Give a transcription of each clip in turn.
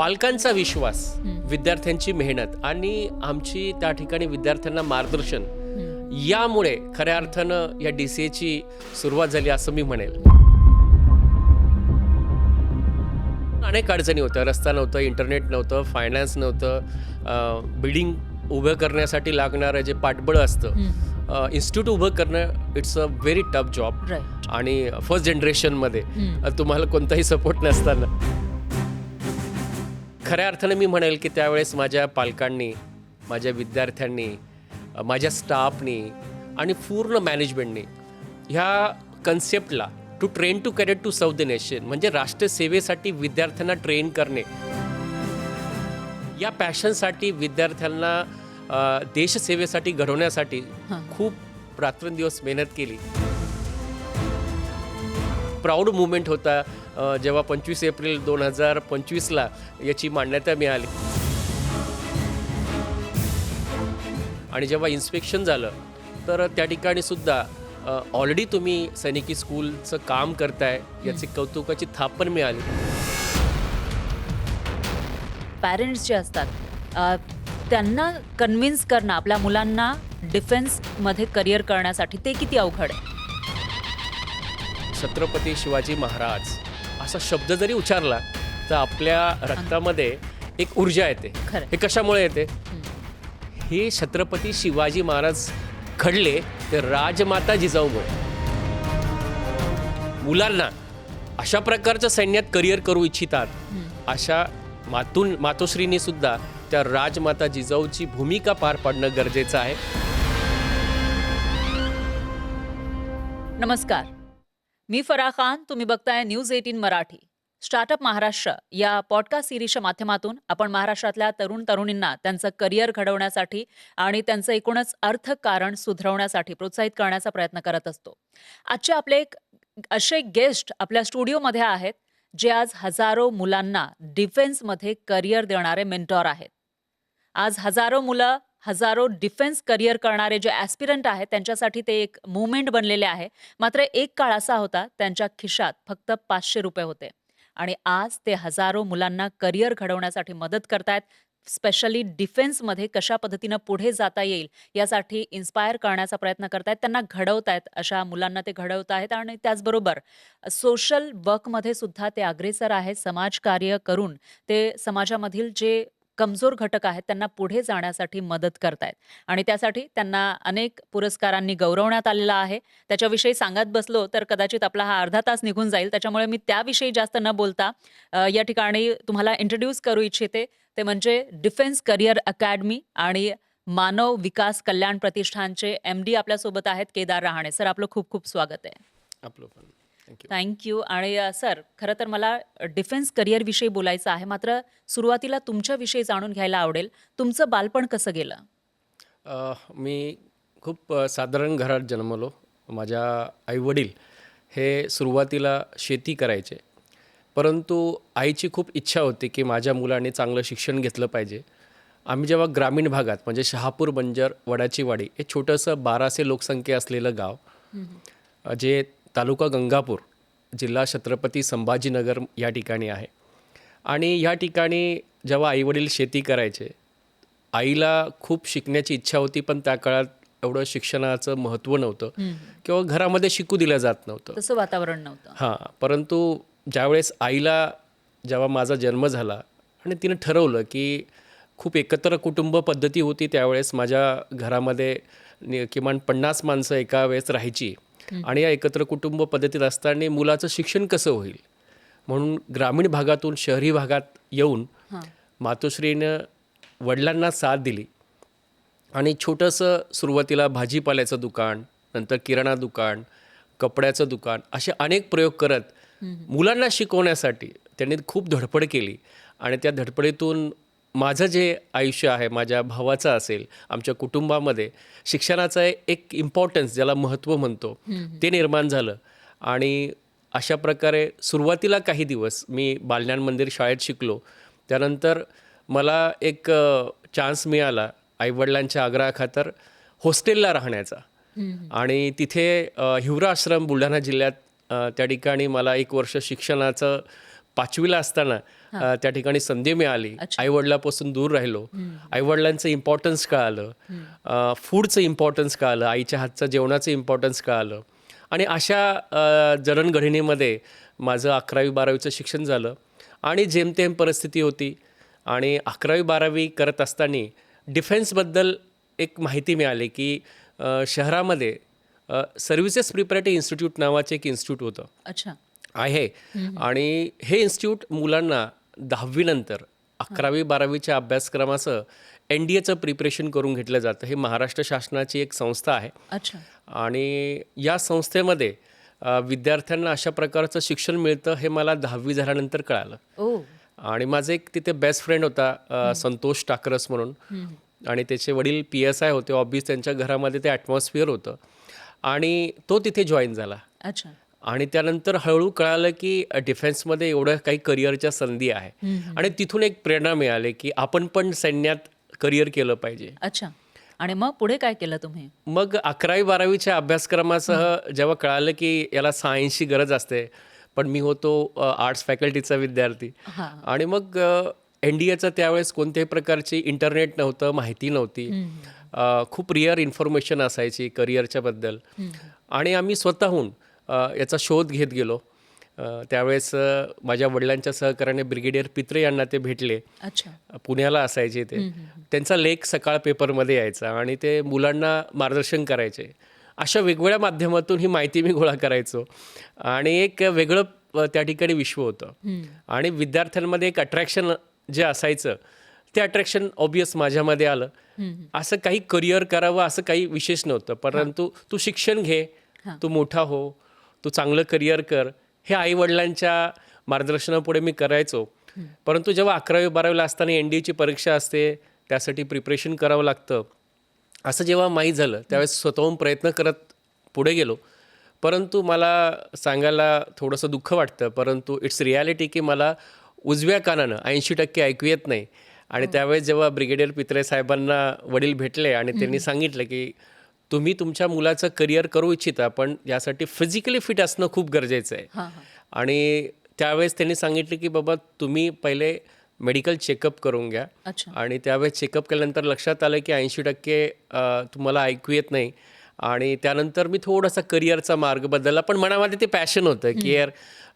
पालकांचा विश्वास, विद्यार्थ्यांची मेहनत आणि आमची त्या ठिकाणी विद्यार्थ्यांना मार्गदर्शन यामुळे खऱ्या अर्थानं या DCAची सुरुवात झाली असं मी म्हणेल. अनेक अडचणी होत्या. रस्ता नव्हतं, इंटरनेट नव्हतं, फायनान्स नव्हतं, बिल्डिंग उभं करण्यासाठी लागणारं जे पाठबळ असतं, इन्स्टिट्यूट उभं करणं it's a very tough job. आणि फर्स्ट जनरेशनमध्ये तुम्हाला कोणताही सपोर्ट नसताना खऱ्या अर्थानं मी म्हणेल की त्यावेळेस माझ्या पालकांनी, माझ्या विद्यार्थ्यांनी, माझ्या स्टाफनी आणि पूर्ण मॅनेजमेंटनी ह्या कन्सेप्टला to train to cadet to serve the nation म्हणजे राष्ट्रसेवेसाठी विद्यार्थ्यांना ट्रेन करणे, या पॅशनसाठी विद्यार्थ्यांना देशसेवेसाठी घडवण्यासाठी खूप रात्रंदिवस मेहनत केली. प्राऊड मुवमेंट होता जेव्हा 25 एप्रिल 2025ला याची मान्यता मिळाली. आणि जेव्हा इन्स्पेक्शन झालं तर त्या ठिकाणी सुद्धा ऑलरेडी तुम्ही सैनिकी स्कूलचं काम करताय याची कौतुकाची थाप पण मिळाली. पॅरेंट्स जे असतात त्यांना कन्व्हिन्स करणं आपल्या मुलांना डिफेन्समध्ये करिअर करण्यासाठी ते किती अवघड आहे. छत्रपती शिवाजी महाराज असा शब्द जरी उच्चारला तर आपल्या रक्तामध्ये एक ऊर्जा येते. हे कशामुळे येते? हे छत्रपती शिवाजी महाराज घडले ते राजमाता जिजाऊमुळे. मुलांना अशा प्रकारच्या सैन्यात करिअर करू इच्छितात अशा मातोश्रींनी सुद्धा त्या राजमाता जिजाऊची भूमिका पार पाडणं गरजेचं आहे. नमस्कार, मी फराह खान. तुम्ही बघताय न्यूज 18 मराठी. स्टार्टअप महाराष्ट्र या पॉडकास्ट सिरीजच्या माध्यमातून आपण महाराष्ट्रातल्या तरुण तरुणींना त्यांचं करिअर घडवण्यासाठी आणि त्यांचं एकूणच अर्थकारण सुधारवण्यासाठी प्रोत्साहित करण्याचा प्रयत्न करत असतो. आजचे आपले एक असे गेस्ट आपल्या स्टुडिओमध्ये आहेत जे आज हजारो मुलांना डिफेन्समध्ये करिअर देणारे मेंटॉर आहेत. आज हजारो मुलं, हजारो डिफेन्स करिअर करणारे जे ॲस्पिरंट आहेत त्यांच्यासाठी ते एक मुवमेंट बनलेले आहे. मात्र एक काळ असा होता त्यांच्या खिशात फक्त 500 रुपये होते आणि आज ते हजारो मुलांना करिअर घडवण्यासाठी मदत करतायत. स्पेशली डिफेन्समध्ये कशा पद्धतीनं पुढे जाता येईल यासाठी इन्स्पायर करण्याचा प्रयत्न करतायत, त्यांना घडवतायत. अशा मुलांना ते घडवत आहेत आणि त्याचबरोबर सोशल वर्कमध्ये सुद्धा ते अग्रेसर आहेत. समाजकार्य करून ते समाजामधील जे कमजोर घटक आहेत त्यांना पुढे जाण्यासाठी मदत करतायत आणि त्यासाठी त्यांना अनेक पुरस्कारांनी गौरवण्यात आलेला आहे. त्याच्याविषयी सांगत बसलो तर कदाचित आपला हा अर्धा तास निघून जाईल. त्याच्यामुळे मी त्याविषयी जास्त न बोलता या ठिकाणी तुम्हाला इंट्रोड्यूस करू इच्छिते. ते म्हणजे डिफेन्स करिअर अकॅडमी आणि मानव विकास कल्याण प्रतिष्ठानचे MD आपल्यासोबत आहेत केदार रहाणे. सर, आपलं खूप खूप स्वागत आहे. आपलं पण थँक्यू. आणि सर, खरं तर मला डिफेन्स करिअरविषयी बोलायचं आहे, मात्र सुरुवातीला तुमच्याविषयी जाणून घ्यायला आवडेल. तुमचं बालपण कसं गेलं? मी खूप साधारण घरात जन्मलो. माझ्या आईवडील हे सुरुवातीला शेती करायचे, परंतु आईची खूप इच्छा होती की माझ्या मुलाने चांगलं शिक्षण घेतलं पाहिजे. आम्ही जेव्हा ग्रामीण भागात म्हणजे शहापूर, बंजर, वडाची वाडी हे छोटंसं 1200 लोकसंख्या असलेलं गाव, जे तालुका गंगापूर, जिल्हा छत्रपती संभाजीनगर या ठिकाणी आहे. आणि या ठिकाणी जेव्हा आईवडील शेती करायचे, आईला खूप शिकण्याची इच्छा होती, पण त्या काळात एवढं शिक्षणाचं महत्त्व नव्हतं किंवा घरामध्ये शिकू दिलं जात नव्हतं, तसं वातावरण नव्हतं. हां. परंतु ज्यावेळेस आईला जेव्हा माझा जन्म झाला आणि तिनं ठरवलं की खूप एकत्र कुटुंब पद्धती होती त्यावेळेस, माझ्या घरामध्ये किमान 50 माणसं एका वेळेस राहायची आणि या एकत्र कुटुंब पद्धतीत असताना मुलाचं शिक्षण कसं होईल म्हणून ग्रामीण भागातून शहरी भागात येऊन मातोश्रीनं वडिलांना साथ दिली आणि छोटंसं सुरुवातीला भाजीपाल्याचं दुकान, नंतर किराणा दुकान, कपड्याचं दुकान, असे अनेक प्रयोग करत मुलांना शिकवण्यासाठी त्यांनी खूप धडपड केली. आणि त्या धडपडीतून माझं जे आयुष्य आहे, माझ्या भावाचं असेल, आमच्या कुटुंबामध्ये शिक्षणाचं एक इम्पॉर्टन्स, ज्याला महत्त्व म्हणतो, ते निर्माण झालं. आणि अशा प्रकारे सुरुवातीला काही दिवस मी बालज्ञान मंदिर शाळेत शिकलो. त्यानंतर मला एक चान्स मिळाला आईवडिलांच्या आग्रहाखातर हॉस्टेलला राहण्याचा. आणि तिथे हिवरा आश्रम बुलढाणा जिल्ह्यात, त्या ठिकाणी मला 1 वर्ष शिक्षणाचं 5वीला असताना त्या ठिकाणी संधी मिळाली. अच्छा. आईवडिलापासून दूर राहिलो. आईवडिलांचं इम्पॉर्टन्स कळालं, फूडचं इम्पॉर्टन्स कळालं, आईच्या हातचं जेवणाचं इम्पॉर्टन्स कळालं. आणि अशा जडणघडणीमध्ये माझं 11वी-12वीचं शिक्षण झालं आणि जेमतेम परिस्थिती होती. आणि 11वी-12वी करत असताना डिफेन्सबद्दल एक माहिती मिळाली की शहरामध्ये सर्व्हिसेस प्रिपरेटरी इन्स्टिट्यूट नावाचे एक इन्स्टिट्यूट होतं अच्छा. आहे. आणि हे इन्स्टिट्यूट मुलांना 10वी नंतर 11वी-12वीच्या अभ्यासक्रमाचं NDAचं प्रिपरेशन करून घेतलं जातं. हे महाराष्ट्र शासनाची एक संस्था आहे. अच्छा. आणि या संस्थेमध्ये विद्यार्थ्यांना अशा प्रकारचं शिक्षण मिळतं हे मला 10वी झाल्यानंतर कळालं. ओ. आणि माझा एक तिथे बेस्ट फ्रेंड होता संतोष टाकरस म्हणून. आणि त्याचे वडील PSI होते. ऑब्वियस त्यांच्या घरामध्ये ते ॲटमॉस्फिअर होतं आणि तो तिथे जॉईन झाला. अच्छा. आणि त्यानंतर हळूहळू कळालं की डिफेन्समध्ये एवढं काही करिअरच्या संधी आहे. आणि तिथून एक प्रेरणा मिळाली की आपण पण सैन्यात करिअर केलं पाहिजे. अच्छा. आणि मग पुढे काय केलं तुम्ही? मग 11वी-12वीच्या अभ्यासक्रमासह जेव्हा कळालं की याला सायन्सची गरज असते, पण मी होतो आर्ट्स फॅकल्टीचा विद्यार्थी. हां. आणि मग NDAचं त्यावेळेस कोणत्याही प्रकारची इंटरनेट नव्हतं, माहिती नव्हती. खूप रिअर इन्फॉर्मेशन असायची करिअरच्या बद्दल. आणि आम्ही स्वतःहून याचा शोध घेत गेलो. त्यावेळेस माझ्या वडिलांच्या सहकार्याने ब्रिगेडियर पित्रे यांना ते भेटले. अच्छा. पुण्याला असायचे ते. त्यांचा लेख सकाळ पेपरमध्ये यायचा आणि ते मुलांना मार्गदर्शन करायचे. अशा वेगवेगळ्या माध्यमातून ही माहिती मी गोळा करायचो. आणि एक वेगळं त्या ठिकाणी विश्व होतं. आणि विद्यार्थ्यांमध्ये एक अट्रॅक्शन जे असायचं ते अट्रॅक्शन ऑब्वियस माझ्यामध्ये आलं. असं काही करिअर करावं असं काही विशेष नव्हतं, परंतु तू शिक्षण घे, तू मोठा हो, तू चांगलं करिअर कर, हे आईवडिलांच्या मार्गदर्शनापुढे मी करायचो. परंतु जेव्हा 11वी-12वीला असताना NDAची परीक्षा असते, त्यासाठी प्रिपरेशन करावं लागतं, असं जेव्हा माहीत झालं त्यावेळेस स्वतःहून प्रयत्न करत पुढे गेलो. परंतु मला सांगायला थोडंसं दुःख वाटतं, परंतु इट्स रिॲलिटी की मला उजव्या कानानं 80% ऐकू येत नाही. आणि त्यावेळेस जेव्हा ब्रिगेडियर पित्रे साहेबांना वडील भेटले आणि त्यांनी सांगितलं की तुम्ही तुमच्या मुलाचं करिअर करू इच्छिता, पण यासाठी फिजिकली फिट असणं खूप गरजेचं आहे. हां, हां. आणि त्यावेळेस त्यांनी सांगितलं की बाबा तुम्ही पहिले मेडिकल चेकअप करून घ्या. अच्छा. आणि त्यावेळेस चेकअप केल्यानंतर लक्षात आलं की 80% तुम्हाला ऐकू येत नाही. आणि त्यानंतर मी थोडासा करिअरचा मार्ग बदलला, पण मनामध्ये ते पॅशन होतं की यार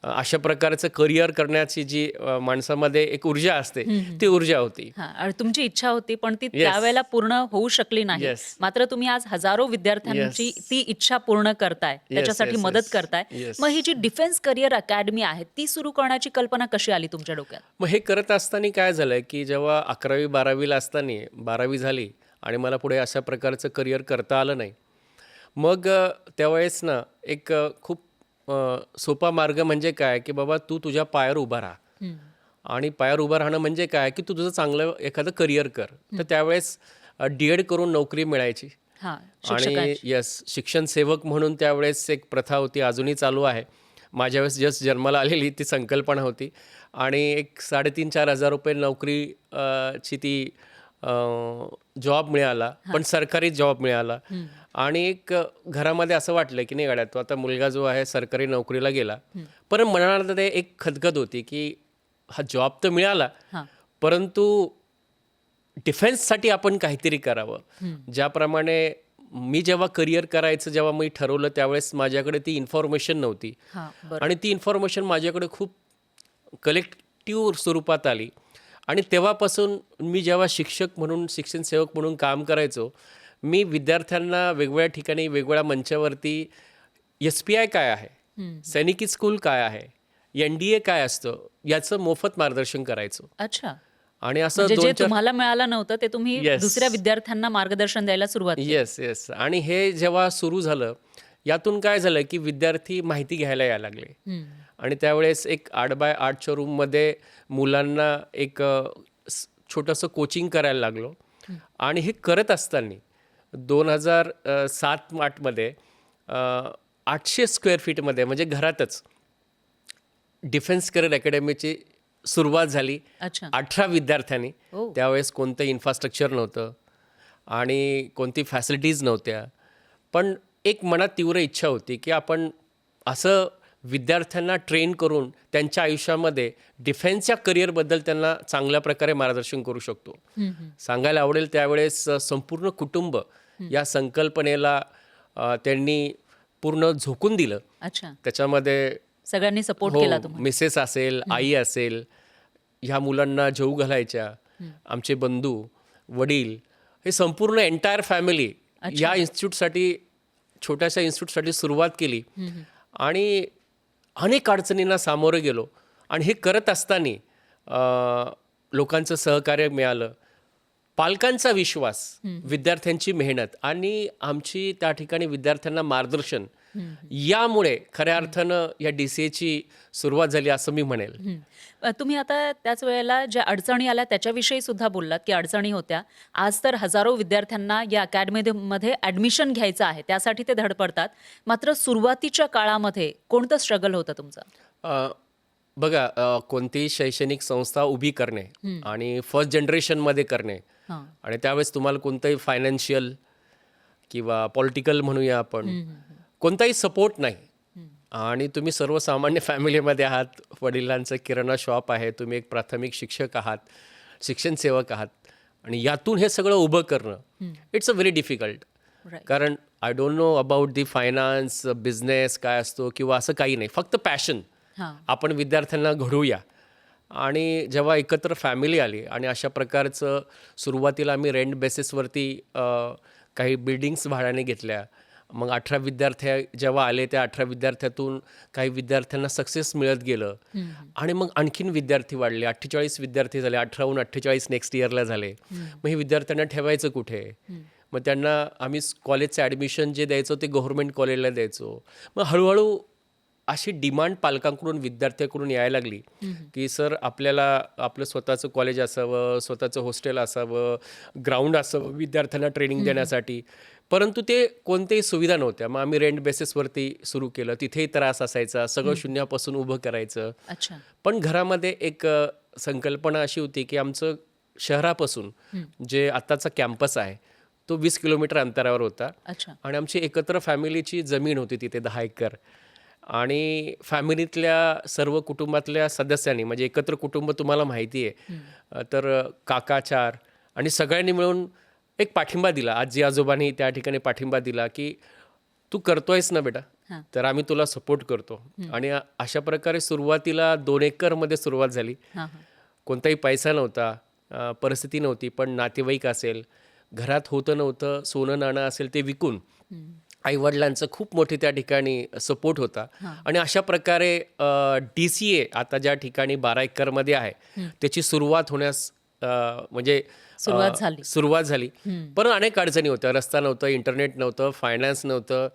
अशा प्रकारचं करिअर करण्याची जी माणसामध्ये एक ऊर्जा असते ती ऊर्जा होती. हां. आणि तुमची इच्छा होती पण ती त्यावेळेला पूर्ण होऊ शकली नाही. Yes. मात्र तुम्ही आज हजारो विद्यार्थ्यांची ती इच्छा पूर्ण करताय, त्याच्यासाठी yes, मदत yes. करताय. Yes. मग ही जी डिफेन्स करिअर अकॅडमी आहे ती सुरू करण्याची कल्पना कशी आली तुमच्या डोक्यात? मग हे करत असताना काय झालं की जेव्हा 11वी-12वीला असताना 12वी झाली आणि मला पुढे अशा प्रकारचं करिअर करता आलं नाही. मग त्यावेळेस ना एक खूप सोपा मार्ग म्हणजे काय की बाबा तू तुझ्या पायावर उभा राहा. आणि पायावर उभं राहणं म्हणजे काय की तू तुझं चांगलं एखादं करिअर कर. तर त्यावेळेस DED करून नोकरी मिळायची. हां. आणि शिक्षण सेवक म्हणून त्यावेळेस एक प्रथा होती, अजूनही चालू आहे. माझ्या वेळेस जस्ट जन्माला आलेली ती संकल्पना होती. आणि एक 3,500-4,000 हजार रुपये नोकरी ची ती जॉब मिळाला, पण सरकारी जॉब मिळाला. आणि एक घरामध्ये असं वाटलं की नाही गाड्यात तो आता मुलगा जो आहे सरकारी नोकरीला गेला, पण मनाला ते एक खदखद होती की हा जॉब तर मिळाला, परंतु डिफेन्ससाठी आपण काहीतरी करावं. ज्याप्रमाणे मी जेव्हा करिअर करायचं जेव्हा मी ठरवलं त्यावेळेस माझ्याकडे ती इन्फॉर्मेशन नव्हती. आणि ती इन्फॉर्मेशन माझ्याकडे खूप कलेक्टिव्ह स्वरूपात आली. आणि तेव्हापासून मी जेव्हा शिक्षक म्हणून शिक्षण सेवक म्हणून काम करायचो, मी विद्यार्थ्यांना वेगवेगळ्या ठिकाणी वेगवेगळ्या मंचावरती SPI काय आहे, सैनिकी स्कूल काय आहे, NDA काय असतं याचं मोफत मार्गदर्शन करायचो. अच्छा. आणि असं म्हणजे जे तुम्हाला मिळालं नव्हतं ते तुम्ही दुसऱ्या विद्यार्थ्यांना मार्गदर्शन द्यायला सुरुवात केली. येस. आणि हे जेव्हा सुरू झालं यातून काय झालं की विद्यार्थी माहिती घ्यायला यायला लागले. आणि त्यावेळेस एक 8x8च्या रूममध्ये मुलांना एक छोटंसं कोचिंग करायला लागलो. आणि हे करत असताना 2007-8मध्ये 800 स्क्वेअर फीटमध्ये म्हणजे घरातच डिफेन्स करिअर अकॅडमीची सुरुवात झाली. अच्छा. 18 विद्यार्थ्यांनी. त्यावेळेस कोणतं इन्फ्रास्ट्रक्चर नव्हतं आणि कोणती फॅसिलिटीज नव्हत्या, पण एक मनात तीव्र इच्छा होती की आपण असं विद्यार्थ्यांना ट्रेन करून त्यांच्या आयुष्यामध्ये डिफेन्सच्या करिअरबद्दल त्यांना चांगल्या प्रकारे मार्गदर्शन करू शकतो. सांगायला आवडेल त्यावेळेस संपूर्ण कुटुंब या संकल्पनेला त्यांनी पूर्ण झोकून दिलं. अच्छा, त्याच्यामध्ये सगळ्यांनी सपोर्ट केला तुम्हाला. मिसेस असेल, आई असेल, ह्या मुलांना जेवू घालायच्या, आमचे बंधू, वडील, हे संपूर्ण एंटायर फॅमिली या इन्स्टिट्यूटसाठी, छोट्याशा इन्स्टिट्यूटसाठी सुरुवात केली आणि अनेक अडचणींना सामोरं गेलो. आणि हे करत असताना लोकांचं सहकार्य मिळालं, पालकांचा विश्वास, विद्यार्थ्यांची मेहनत आणि आमची त्या ठिकाणी विद्यार्थ्यांना मार्गदर्शन, यामुळे खऱ्या अर्थानं या DCAची सुरुवात झाली असं मी म्हणेल. तुम्ही आता त्याच वेळेला ज्या अडचणी आल्या त्याच्याविषयी सुद्धा बोललात की अडचणी होत्या. आज तर हजारो विद्यार्थ्यांना या अकॅडमीमध्ये ॲडमिशन घ्यायचं आहे, त्यासाठी ते धडपडतात. मात्र सुरुवातीच्या काळामध्ये कोणतं स्ट्रगल होतं तुमचं? बघा, कोणतीही शैक्षणिक संस्था उभी करणे आणि फर्स्ट जनरेशनमध्ये करणे, आणि त्यावेळेस तुम्हाला कोणतंही फायनान्शियल किंवा पॉलिटिकल म्हणूया आपण, कोणताही सपोर्ट नाही, आणि तुम्ही सर्वसामान्य फॅमिलीमध्ये आहात, वडिलांचं किराणा शॉप आहे, तुम्ही एक प्राथमिक शिक्षक आहात, शिक्षण सेवक आहात, आणि यातून हे सगळं उभं करणं, इट्स अ व्हेरी डिफिकल्ट. कारण I don't know about the finance, business काय असतो किंवा असं काही नाही, फक्त पॅशन. आपण विद्यार्थ्यांना घडवूया. आणि जेव्हा एकत्र फॅमिली आली आणि अशा प्रकारचं सुरुवातीला आम्ही रेंट बेसिसवरती काही बिल्डिंग्स भाड्याने घेतल्या. मग 18 विद्यार्थी जेव्हा आले, त्या 18 विद्यार्थ्यातून काही विद्यार्थ्यांना सक्सेस मिळत गेलं, आणि मग आणखीन विद्यार्थी वाढले, 48 विद्यार्थी झाले, 18हून 48 नेक्स्ट इयरला झाले. मग हे विद्यार्थ्यांना ठेवायचं कुठे? मग त्यांना आम्ही कॉलेजचं ॲडमिशन जे द्यायचो ते गव्हर्नमेंट कॉलेजला द्यायचो. मग हळूहळू अशी डिमांड पालकांकडून, विद्यार्थ्यांकडून यायला लागली की सर, आपल्याला आपलं स्वतःचं कॉलेज असावं, स्वतःचं हॉस्टेल असावं, ग्राउंड असावं विद्यार्थ्यांना ट्रेनिंग देण्यासाठी. परंतु ते कोणत्याही सुविधा नव्हत्या. मग आम्ही रेंट बेसिसवरती सुरू केलं. तिथेही त्रास असायचा, सगळं शून्यापासून उभं करायचं. पण घरामध्ये एक संकल्पना अशी होती की आमचं शहरापासून जे आत्ताचा कॅम्पस आहे तो 20 किलोमीटर अंतरावर होता, आणि आमची एकत्र फॅमिलीची जमीन होती तिथे 10 एकर. आणि फॅमिलीतल्या सर्व कुटुंबातल्या सदस्यांनी, म्हणजे एकत्र कुटुंब तुम्हाला माहिती आहे, तर काका 4, आणि सगळ्यांनी मिळून एक पाठिंबा दिला. आजी आजोबांनी त्या ठिकाणी पाठिंबा दिला की तू करतोयस ना बेटा, तर आम्ही तुला सपोर्ट करतो. आणि अशा प्रकारे सुरुवातीला 2 एकरमध्ये सुरुवात झाली. कोणताही पैसा नव्हता, परिस्थिती नव्हती, पण नातेवाईक असेल, घरात होतं नव्हतं, सोनं नाणं असेल ते विकून आईवडिलांचं खूप मोठे त्या ठिकाणी सपोर्ट होता. आणि अशा प्रकारे DCA आता ज्या ठिकाणी 12 एकरमध्ये आहे त्याची सुरुवात होण्यास म्हणजे सुरुवात झाली. पण अनेक अडचणी होत्या. रस्ता नव्हतं, इंटरनेट नव्हतं, फायनान्स नव्हतं,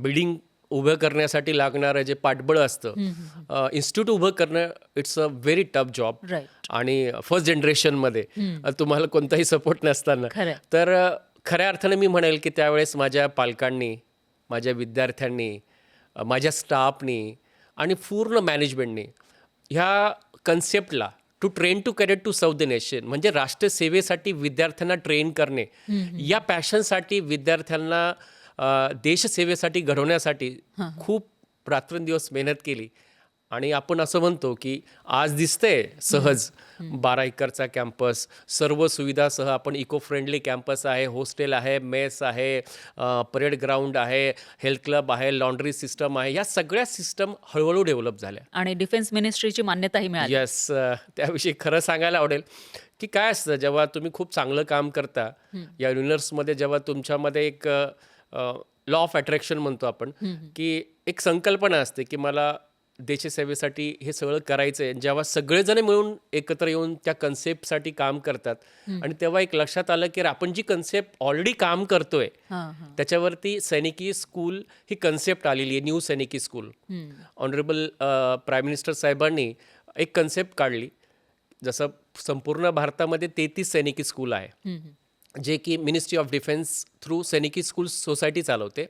बिल्डिंग उभं करण्यासाठी लागणारं जे पाठबळ असतं, इन्स्टिट्यूट उभं करणं, it's a very tough job. आणि फर्स्ट जनरेशनमध्ये तुम्हाला कोणताही सपोर्ट नसताना, तर खऱ्या अर्थानं मी म्हणेल की त्यावेळेस माझ्या पालकांनी, माझ्या विद्यार्थ्यांनी, माझ्या स्टाफनी आणि पूर्ण मॅनेजमेंटनी ह्या कन्सेप्टला to train to cadet to serve the nation, म्हणजे राष्ट्रसेवेसाठी विद्यार्थ्यांना ट्रेन करणे, या पॅशनसाठी विद्यार्थ्यांना देशसेवेसाठी घडवण्यासाठी खूप रात्रंदिवस मेहनत केली. आणि आपण असं म्हणतो की आज दिसतंय सहज 12 एकरचा कॅम्पस, सर्व सुविधासह. आपण इको फ्रेंडली कॅम्पस आहे, हॉस्टेल आहे, मेस आहे, परेड ग्राउंड आहे, हेल्थ क्लब आहे, लॉन्ड्री सिस्टम आहे. या सगळ्या सिस्टम हळूहळू डेव्हलप झाल्या आणि डिफेन्स मिनिस्ट्रीची मान्यताही मिळाली. येस, त्याविषयी खरं सांगायला आवडेल की काय असतं, जेव्हा तुम्ही खूप चांगलं काम करता या युनिव्हर्समध्ये, जेव्हा तुमच्यामध्ये एक लॉ ऑफ अट्रॅक्शन म्हणतो आपण, की एक संकल्पना असते की मला देशसेवेसाठी हे सगळं करायचं आहे. जेव्हा सगळेजण मिळून एकत्र येऊन त्या कन्सेप्टसाठी काम करतात, आणि तेव्हा एक लक्षात आलं की आपण जी कन्सेप्ट ऑलरेडी काम करतोय त्याच्यावरती सैनिकी स्कूल ही कन्सेप्ट आलेली आहे, न्यू सैनिकी स्कूल. ऑनरेबल प्राईम मिनिस्टर साहेबांनी एक कन्सेप्ट काढली. जसं संपूर्ण भारतामध्ये 33 सैनिकी स्कूल आहे, जे की मिनिस्ट्री ऑफ डिफेन्स थ्रू सैनिकी स्कूल सोसायटी चालवते.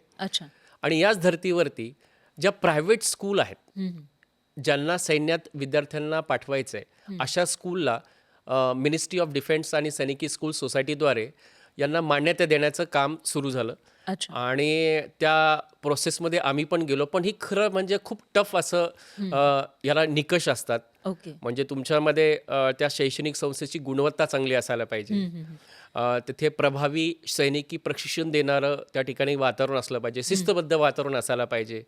आणि याच धर्तीवरती ज्या प्रायव्हेट स्कूल आहेत, ज्यांना सैन्यात विद्यार्थ्यांना पाठवायचं आहे, अशा स्कूलला मिनिस्ट्री ऑफ डिफेन्स आणि सैनिकी स्कूल सोसायटीद्वारे यांना मान्यता देण्याचं काम सुरू झालं. अच्छा. आणि त्या प्रोसेसमध्ये आम्ही पण गेलो. पण ही खरं म्हणजे खूप टफ असं याला निकष असतात. ओके. म्हणजे तुमच्यामध्ये त्या शैक्षणिक संस्थेची गुणवत्ता चांगली असायला पाहिजे. हं, हं, हं. तिथे प्रभावी सैनिकी प्रशिक्षण देणारं त्या ठिकाणी वातावरण असलं पाहिजे. शिस्तबद्ध वातावरण असायला पाहिजे.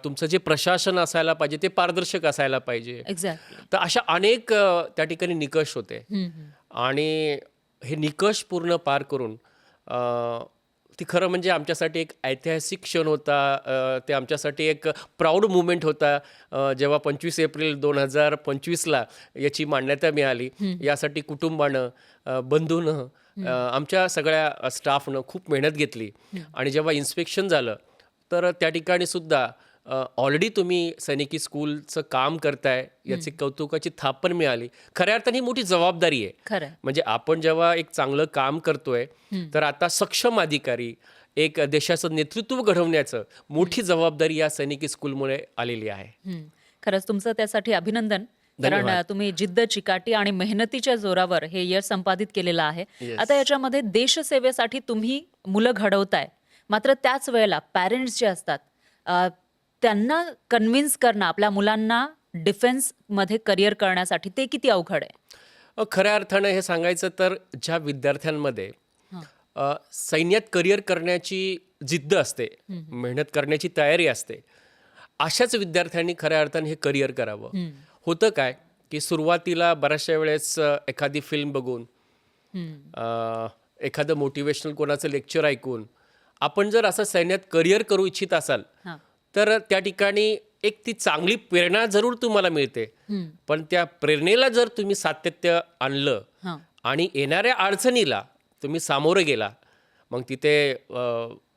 तुमचं जे प्रशासन असायला पाहिजे ते पारदर्शक असायला पाहिजे. एक्झॅक्टली. तर अशा अनेक त्या ठिकाणी निकष होते. आणि हे निकष पूर्ण पार करून ती खरं म्हणजे आमच्यासाठी एक ऐतिहासिक क्षण होता. ते आमच्यासाठी एक प्राऊड मुवमेंट होता. जेव्हा 25 एप्रिल 2025ला याची मान्यता मिळाली. यासाठी कुटुंबानं, बंधूनं, आमच्या सगळ्या स्टाफनं खूप मेहनत घेतली. आणि जेव्हा इन्स्पेक्शन झालं तर त्या ठिकाणी सुद्धा ऑलरेडी तुम्ही सैनिकी स्कूलचं काम करताय याची कौतुकाची थाप पण मिळाली. खऱ्या अर्थाने ही मोठी जबाबदारी आहे. खरंय. म्हणजे आपण जेव्हा एक चांगलं काम करतोय तर आता सक्षम अधिकारी, एक देशाचं नेतृत्व घडवण्याचं मोठी जबाबदारी या सैनिकी स्कूलमुळे आलेली आहे. खरंच तुमचं त्यासाठी अभिनंदन. कारण धन्यवाद. तुम्ही जिद्द, चिकाटी आणि मेहनतीच्या जोरावर हे यश संपादित केलेलं आहे. Yes. आता याच्यामध्ये देशसेवेसाठी तुम्ही मुलं घडवताय, मात्र त्याच वेळेला पॅरेंट्स जे असतात त्यांना कन्व्हिन्स करणं आपल्या मुलांना डिफेन्समध्ये करिअर करण्यासाठी ते किती अवघड आहे? खऱ्या अर्थानं हे सांगायचं तर ज्या विद्यार्थ्यांमध्ये हां. सैन्यात करिअर करण्याची जिद्द असते, मेहनत करण्याची तयारी असते, अशाच विद्यार्थ्यांनी खऱ्या अर्थाने हे करिअर करावं. होतं काय की सुरुवातीला बऱ्याचशा वेळेस एखादी फिल्म बघून, एखादं मोटिवेशनल कोणाचं लेक्चर ऐकून आपण जर असं सैन्यात करिअर करू इच्छित असाल हां. तर त्या ठिकाणी एक ती चांगली प्रेरणा जरूर तुम्हाला मिळते. पण त्या प्रेरणेला जर तुम्ही सातत्य आणलं हां. आणि येणाऱ्या अडचणीला तुम्ही सामोरं गेला, मग तिथे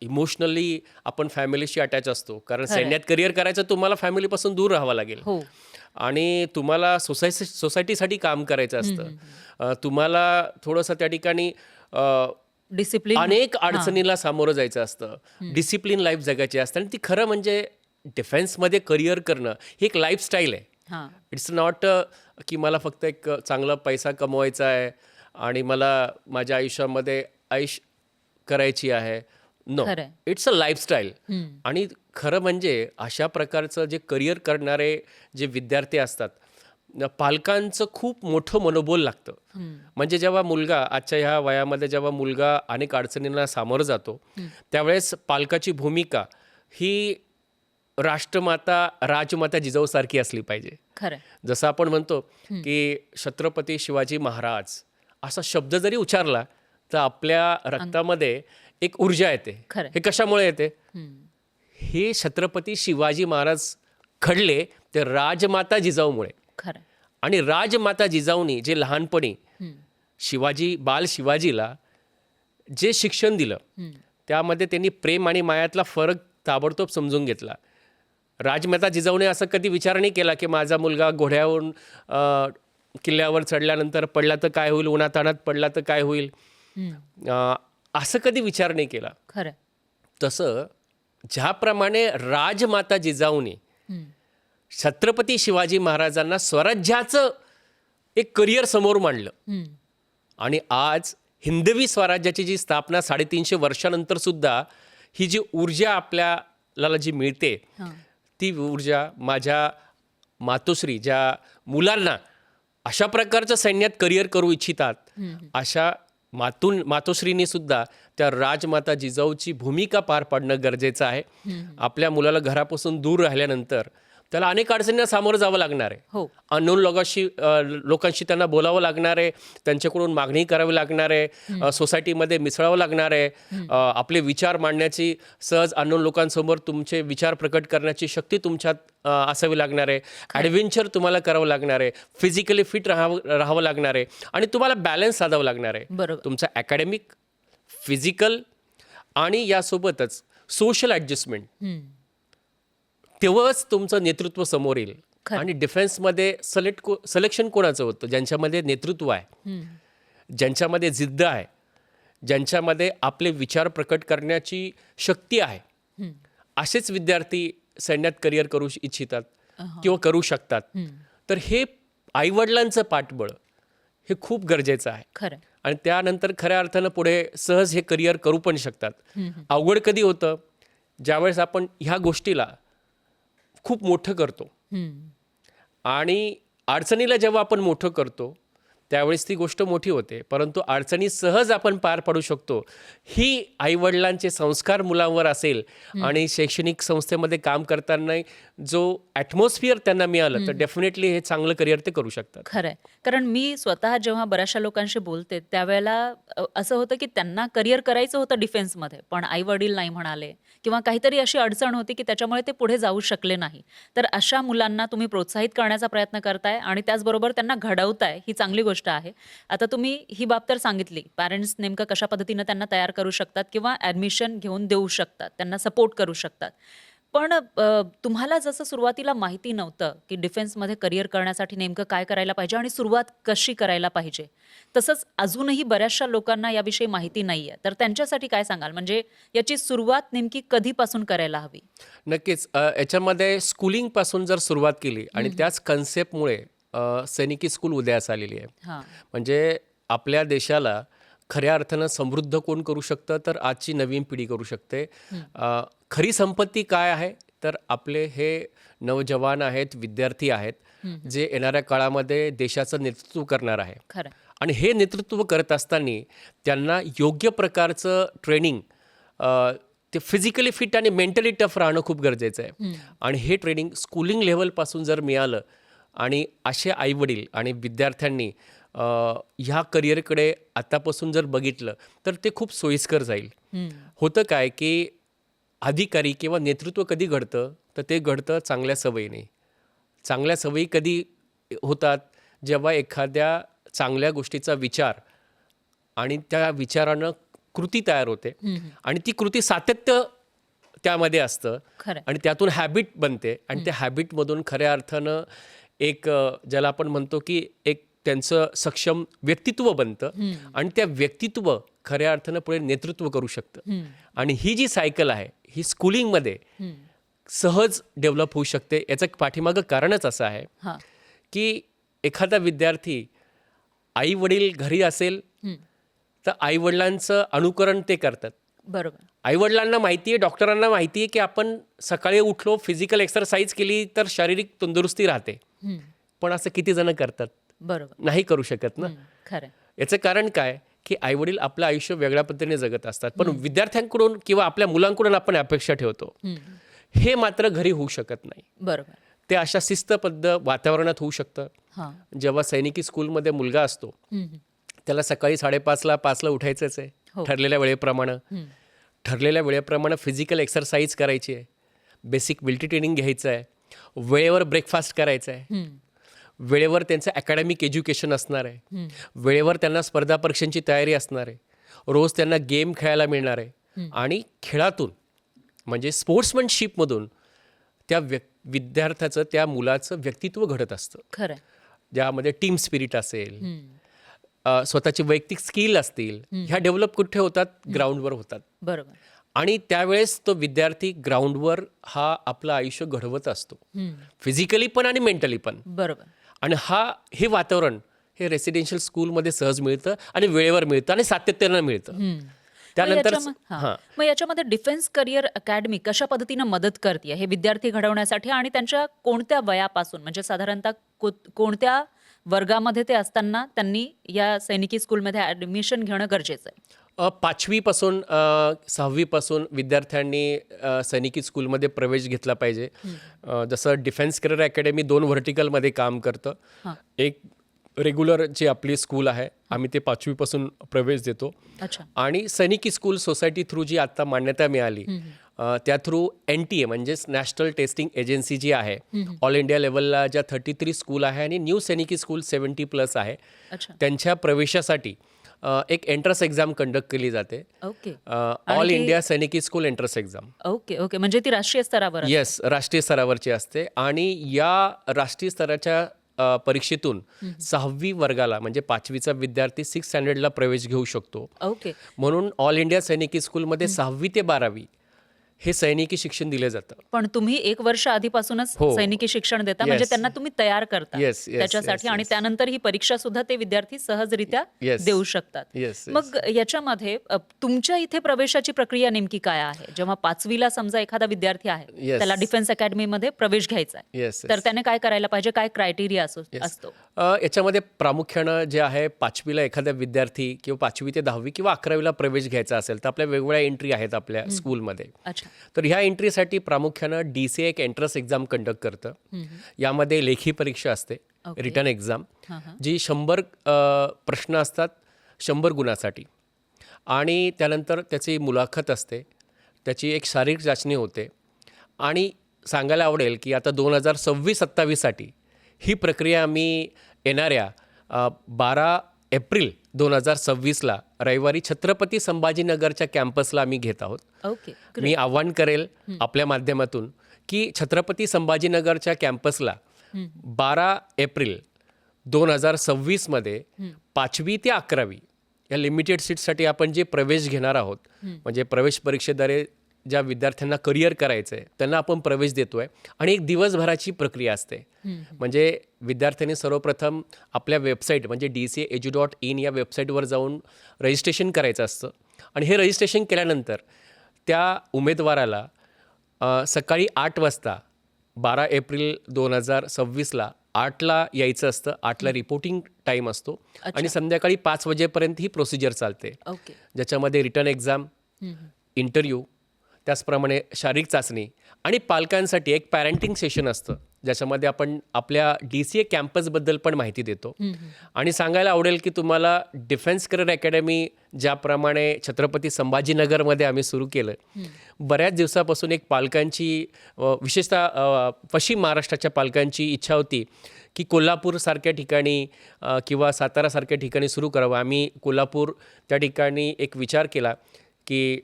इमोशनली आपण फॅमिलीशी अटॅच असतो. कारण खरंय. सैन्यात करिअर करायचं तुम्हाला फॅमिलीपासून दूर राहावं लागेल. हो. आणि तुम्हाला सोसायटीसाठी काम करायचं असतं. तुम्हाला थोडंसं त्या ठिकाणी डिसिप्लिन. अनेक अडचणीला सामोरं जायचं असतं. डिसिप्लिन लाईफ जगायची असते. आणि ती खरं म्हणजे डिफेन्समध्ये करिअर करणं ही एक लाईफस्टाईल आहे. हां. इट्स नॉट की मला फक्त एक चांगला पैसा कमवायचा आहे आणि मला माझ्या आयुष्यामध्ये ऐश करायची आहे. नो, खरंय. It's a lifestyle. आणि खरं म्हणजे अशा प्रकारचं जे करिअर करणारे जे विद्यार्थी असतात, पालकांचं खूप मोठं मनोबल लागतं. म्हणजे जेव्हा मुलगा आजच्या ह्या वयामध्ये जेव्हा मुलगा अनेक अडचणींना सामोरं जातो त्यावेळेस पालकाची भूमिका ही राष्ट्रमाता, राजमाता जिजाऊसारखी असली पाहिजे. खरंय. जसं आपण म्हणतो की छत्रपती शिवाजी महाराज असा शब्द जरी उच्चारला तर आपल्या रक्तामध्ये एक ऊर्जा येते. खरंय. हे कशामुळे येते? हे छत्रपती शिवाजी महाराज घडले ते राजमाता जिजाऊमुळे. खरंय. आणि राजमाता जिजाऊनी जे लहानपणी बाल शिवाजीला जे शिक्षण दिलं त्यामध्ये त्यांनी प्रेम आणि मायातला फरक ताबडतोब समजून घेतला. राजमाता जिजाऊने असं कधी विचार नाही केला की माझा मुलगा घोड्यावरून किल्ल्यावर चढल्यानंतर पडला तर काय होईल, उन्हातान्हात पडला तर काय होईल, असं कधी विचार नाही केला. खरंय. तसं ज्याप्रमाणे राजमाता जिजाऊने छत्रपती शिवाजी महाराजांना स्वराज्याचं एक करिअर समोर मांडलं आणि आज हिंदवी स्वराज्याची जी स्थापना 350 वर्षानंतर सुद्धा ही जी ऊर्जा आपल्याला जी मिळते ती ऊर्जा माझ्या मातोश्री ज्या मुलांना अशा प्रकारचं सैन्यात करिअर करू इच्छितात अशा मातोश्रींनी सुद्धा त्या राजमाता जिजाऊची भूमिका पार पाडणं गरजेचं आहे. आपल्या मुलाला घरापासून दूर राहिल्यानंतर त्याला अनेक अडचणींना सामोरं जावं लागणार आहे. हो. अननोन लोकांशी त्यांना बोलावं लागणार आहे, त्यांच्याकडून मागणी करावी लागणार आहे, सोसायटीमध्ये मिसळावं लागणार आहे. आपले विचार मांडण्याची सहज अननोन लोकांसमोर तुमचे विचार प्रकट करण्याची शक्ती तुमच्यात असावी लागणार आहे. ॲडव्हेंचर तुम्हाला करावं लागणार आहे, फिजिकली फिट राहावं लागणार आहे आणि तुम्हाला बॅलन्स साधावं लागणार आहे. बरोबर. तुमचं अकॅडमिक, फिजिकल आणि यासोबतच सोशल ॲडजस्टमेंट, तेव्हाच तुमचं नेतृत्व समोर येईल. आणि डिफेन्समध्ये सिलेक्शन कोणाचं होतं? ज्यांच्यामध्ये नेतृत्व आहे, ज्यांच्यामध्ये जिद्द आहे, ज्यांच्यामध्ये आपले विचार प्रकट करण्याची शक्ती आहे, असेच विद्यार्थी सैन्यात करिअर करू इच्छितात किंवा करू शकतात. तर हे आईवडिलांचं पाठबळ हे खूप गरजेचं आहे. खरंय. आणि त्यानंतर खऱ्या अर्थानं पुढे सहज हे करिअर करू पण शकतात. अवघड कधी होतं, ज्यावेळेस आपण ह्या गोष्टीला खूप मोठं करतो आणि अडचणीला जेव्हा आपण मोठं करतो त्यावेळेस ती गोष्ट मोठी होते, परंतु अडचणी सहज आपण पार पाडू शकतो. ही आईवडिलांचे संस्कार मुलांवर असेल आणि शैक्षणिक संस्थेमध्ये काम करताना जो ॲटमॉस्फिअर त्यांना मिळालं तर डेफिनेटली हे चांगलं करिअर ते करू शकतात. खरंय. कारण मी स्वतः जेव्हा बऱ्याचशा लोकांशी बोलते त्यावेळेला असं होतं की त्यांना करिअर करायचं होतं डिफेन्समध्ये, पण आई-वडील नाही म्हणाले किंवा काहीतरी अशी अडचण होती की त्याच्यामुळे ते पुढे जाऊ शकले नाही. तर अशा मुलांना तुम्ही प्रोत्साहित करण्याचा प्रयत्न करताय आणि त्याचबरोबर त्यांना घडवताय, ही चांगली गोष्ट आहे. आता तुम्ही ही बाब तर सांगितली, पॅरेंट्स नेमकं कशा पद्धतीनं त्यांना तयार करू शकतात किंवा ॲडमिशन घेऊन देऊ शकतात, त्यांना सपोर्ट करू शकतात. पण तुम्हाला जसं सुरुवातीला माहिती नव्हतं की डिफेन्समध्ये करिअर करण्यासाठी नेमकं काय करायला पाहिजे आणि सुरुवात कशी करायला पाहिजे, तसंच अजूनही बऱ्याचशा लोकांना याविषयी माहिती नाही आहे. तर त्यांच्यासाठी काय सांगाल? म्हणजे याची सुरुवात नेमकी कधीपासून करायला हवी? नक्कीच याच्यामध्ये स्कूलिंगपासून जर सुरुवात केली आणि त्याच कन्सेप्टमुळे सैनिकी स्कूल उदयास आलेली आहे. हां. म्हणजे आपल्या देशाला खऱ्या अर्थानं समृद्ध कोण करू शकतं, तर आजची नवीन पिढी करू शकते. खरी संपत्ती काय आहे, तर आपले हे नवजवान आहेत, विद्यार्थी आहेत, जे येणाऱ्या काळामध्ये देशाचं नेतृत्व करणार आहे. खरं. आणि हे नेतृत्व करत असताना त्यांना योग्य प्रकारचं ट्रेनिंग, ते फिजिकली फिट आणि मेंटली टफ राहणं खूप गरजेचं आहे. आणि हे ट्रेनिंग स्कूलिंग लेवलपासून जर मिळालं आणि असे आईवडील आणि विद्यार्थ्यांनी ह्या करिअरकडे आतापासून जर बघितलं तर ते खूप सोयीस्कर जाईल. होतं काय की अधिकारी किंवा नेतृत्व कधी घडतं, तर ते घडतं चांगल्या सवयीने. चांगल्या सवयी कधी होतात, जेव्हा एखाद्या चांगल्या गोष्टीचा विचार आणि त्या विचारानं कृती तयार होते आणि ती कृती सातत्य त्यामध्ये असतं खरं. आणि त्यातून हॅबिट बनते आणि त्या हॅबिटमधून खऱ्या अर्थानं एक ज्याला आपण म्हणतो की एक त्यांचं सक्षम व्यक्तित्व बनतं आणि त्या व्यक्तित्व खऱ्या अर्थानं पुढे नेतृत्व करू शकतं. आणि ही जी सायकल आहे ही स्कूलिंगमध्ये सहज डेव्हलप होऊ शकते. याचं पाठीमागं कारणच असं आहे हां. की एखादा विद्यार्थी आई वडील घरी असेल तर आईवडिलांचं अनुकरण ते करतात. बरोबर. आईवडिलांना माहिती आहे, डॉक्टरांना माहिती आहे की आपण सकाळी उठलो, फिजिकल एक्सरसाइज केली तर शारीरिक तंदुरुस्ती राहते. पण असं किती जण करतात? बरोबर. नाही करू शकत ना. खरं. याचं कारण काय की आईवडील आपलं आयुष्य वेगळ्या पद्धतीने जगत असतात, पण विद्यार्थ्यांकडून किंवा आपल्या मुलांकडून आपण अपेक्षा ठेवतो. हे मात्र घरी होऊ शकत नाही. बरोबर. ते अशा शिस्तबद्ध वातावरणात होऊ शकतं. हां. जेव्हा सैनिकी स्कूलमध्ये मुलगा असतो त्याला सकाळी 5:30ला 5ला उठायचंच आहे. हो. ठरलेल्या वेळेप्रमाणे फिजिकल एक्सरसाइज करायची आहे, बेसिक मिलिटरी ट्रेनिंग घ्यायचं आहे, वेळेवर ब्रेकफास्ट करायचा आहे, वेळेवर त्यांचं अकॅडमिक एज्युकेशन असणार आहे, वेळेवर त्यांना स्पर्धा परीक्षांची तयारी असणार आहे, रोज त्यांना गेम खेळायला मिळणार आहे आणि खेळातून म्हणजे स्पोर्ट्समनशिपमधून त्या विद्यार्थ्याचं, त्या मुलाचं व्यक्तित्व घडत असतं. खरं. ज्यामध्ये टीम स्पिरिट असेल, स्वतःची वैयक्तिक स्किल असतील, ह्या डेव्हलप कुठे होतात? ग्राउंडवर होतात. बरोबर. आणि त्यावेळेस तो विद्यार्थी ग्राउंडवर हा आपलं आयुष्य घडवत असतो, फिजिकली पण आणि मेंटली पण. बरोबर. आणि हे वातावरण हे रेसिडेन्शियल स्कूलमध्ये सहज मिळतं आणि वेळेवर मिळतं आणि सातत्यानं मिळतं. त्यानंतर मग याच्यामध्ये डिफेन्स करिअर अकॅडमी कशा पद्धतीनं मदत करते हे विद्यार्थी घडवण्यासाठी आणि त्यांच्या कोणत्या वयापासून, म्हणजे साधारणतः कोणत्या वर्गामध्ये ते असताना त्यांनी या सैनिकी स्कूलमध्ये ॲडमिशन घेणं गरजेचं आहे? 5वी पासून 6वी पासून विद्यार्थ्यांनी सैनिकी स्कूलमध्ये प्रवेश घेतला पाहिजे. जसं डिफेन्स करिअर अकॅडमी 2 व्हर्टिकलमध्ये काम करतं. एक रेग्युलर जी आपली स्कूल आहे, आम्ही ते 5वी पासून प्रवेश देतो. अच्छा. आणि सैनिकी स्कूल सोसायटी थ्रू जी आता मान्यता मिळाली, त्या थ्रू NTA म्हणजेच नॅशनल टेस्टिंग एजन्सी जी आहे, ऑल इंडिया लेवलला ज्या 33 स्कूल आहे आणि न्यू सैनिकी स्कूल 70+ आहे, अच्छा. त्यांच्या प्रवेशासाठी एक एंट्रन्स एक्झाम कंडक्ट केली जाते. ओके. ऑल इंडिया सैनिकी school entrance exam. Okay. Okay. म्हणजे ती राष्ट्रीय स्तरावर असते? येस, राष्ट्रीय स्तरावरची असते. आणि या राष्ट्रीय स्तराच्या परीक्षेतून 6वी वर्गाला म्हणजे 5वीचा विद्यार्थी 6th स्टँडर्डला प्रवेश घेऊ शकतो. ओके. म्हणून ऑल इंडिया सैनिकी स्कूलमध्ये 6वी ते 12वी हे सैनिकी शिक्षण दिलं जातं. पण तुम्ही 1 वर्ष आधीपासूनच हो. सैनिकी शिक्षण देता म्हणजे Yes. त्यांना तुम्ही तयार करता Yes, yes, त्याच्यासाठी yes, आणि yes. त्यानंतर ही परीक्षा सुद्धा ते विद्यार्थी सहजरित्या Yes. देऊ शकतात. Yes, yes. मग याच्यामध्ये तुमच्या इथे प्रवेशाची प्रक्रिया नेमकी काय आहे? जेव्हा 5वीला समजा एखादा विद्यार्थी आहे Yes. त्याला डिफेन्स अकॅडमीमध्ये प्रवेश घ्यायचा आहे Yes, तर yes. त्याने काय करायला पाहिजे? काय क्रायटेरिया असतो? याच्यामध्ये प्रामुख्यानं जे आहे 5वीला एखादा विद्यार्थी किंवा 5वी ते 10वी किंवा 11वीला प्रवेश घ्यायचा असेल तर आपल्या वेगवेगळ्या एंट्री आहेत आपल्या स्कूलमध्ये. अच्छा. तर ह्या एंट्रीसाठी प्रामुख्यानं DCA एक एंट्रन्स एक्झाम कंडक्ट करतं. यामध्ये लेखी परीक्षा असते, Okay. रिटर्न एक्झाम, हां, हां. जी 100 प्रश्न असतात 100 गुणासाठी आणि त्यानंतर त्याची मुलाखत असते, त्याची एक शारीरिक चाचणी होते आणि सांगायला आवडेल की आता 2026-27साठी ही प्रक्रिया आम्ही येणाऱ्या 12 एप्रिल 2026ला रविवारी छत्रपती संभाजीनगरच्या कॅम्पसला आम्ही घेत आहोत. ओके. मी आव्हान करेल आपल्या माध्यमातून की छत्रपती संभाजीनगरच्या कॅम्पसला 12 एप्रिल 2026मध्ये 5वी ते 11वी या लिमिटेड सीट्ससाठी आपण जे प्रवेश घेणार आहोत म्हणजे प्रवेश परीक्षेद्वारे ज्या विद्यार्थ्यांना करिअर करायचं आहे त्यांना आपण प्रवेश देतो आहे आणि एक दिवसभराची प्रक्रिया असते. म्हणजे विद्यार्थ्यांनी सर्वप्रथम आपल्या वेबसाईट म्हणजे DCA.edu.in या वेबसाईटवर जाऊन रजिस्ट्रेशन करायचं असतं आणि हे रजिस्ट्रेशन केल्यानंतर त्या उमेदवाराला सकाळी 8 वाजता 12 एप्रिल 2026ला 8ला यायचं असतं. 8ला रिपोर्टिंग टाईम असतो आणि संध्याकाळी 5 वाजेपर्यंत ही प्रोसिजर चालते, ओके. ज्याच्यामध्ये रिटर्न एक्झाम, इंटरव्ह्यू, त्याचप्रमाणे शारीरिक चाचणी आणि पालकांसाठी एक पॅरेंटिंग सेशन असतं ज्याच्यामध्ये आपण आपल्या DCA कॅम्पसबद्दल पण माहिती देतो. आणि सांगायला आवडेल की तुम्हाला डिफेन्स करिअर अकॅडमी ज्याप्रमाणे छत्रपती संभाजीनगरमध्ये आम्ही सुरू केलं, बऱ्याच दिवसापासून एक पालकांची विशेषतः पश्चिम महाराष्ट्राच्या पालकांची इच्छा होती की कोल्हापूरसारख्या ठिकाणी किंवा सातारासारख्या ठिकाणी सुरू करावं. आम्ही कोल्हापूर त्या ठिकाणी एक विचार केला की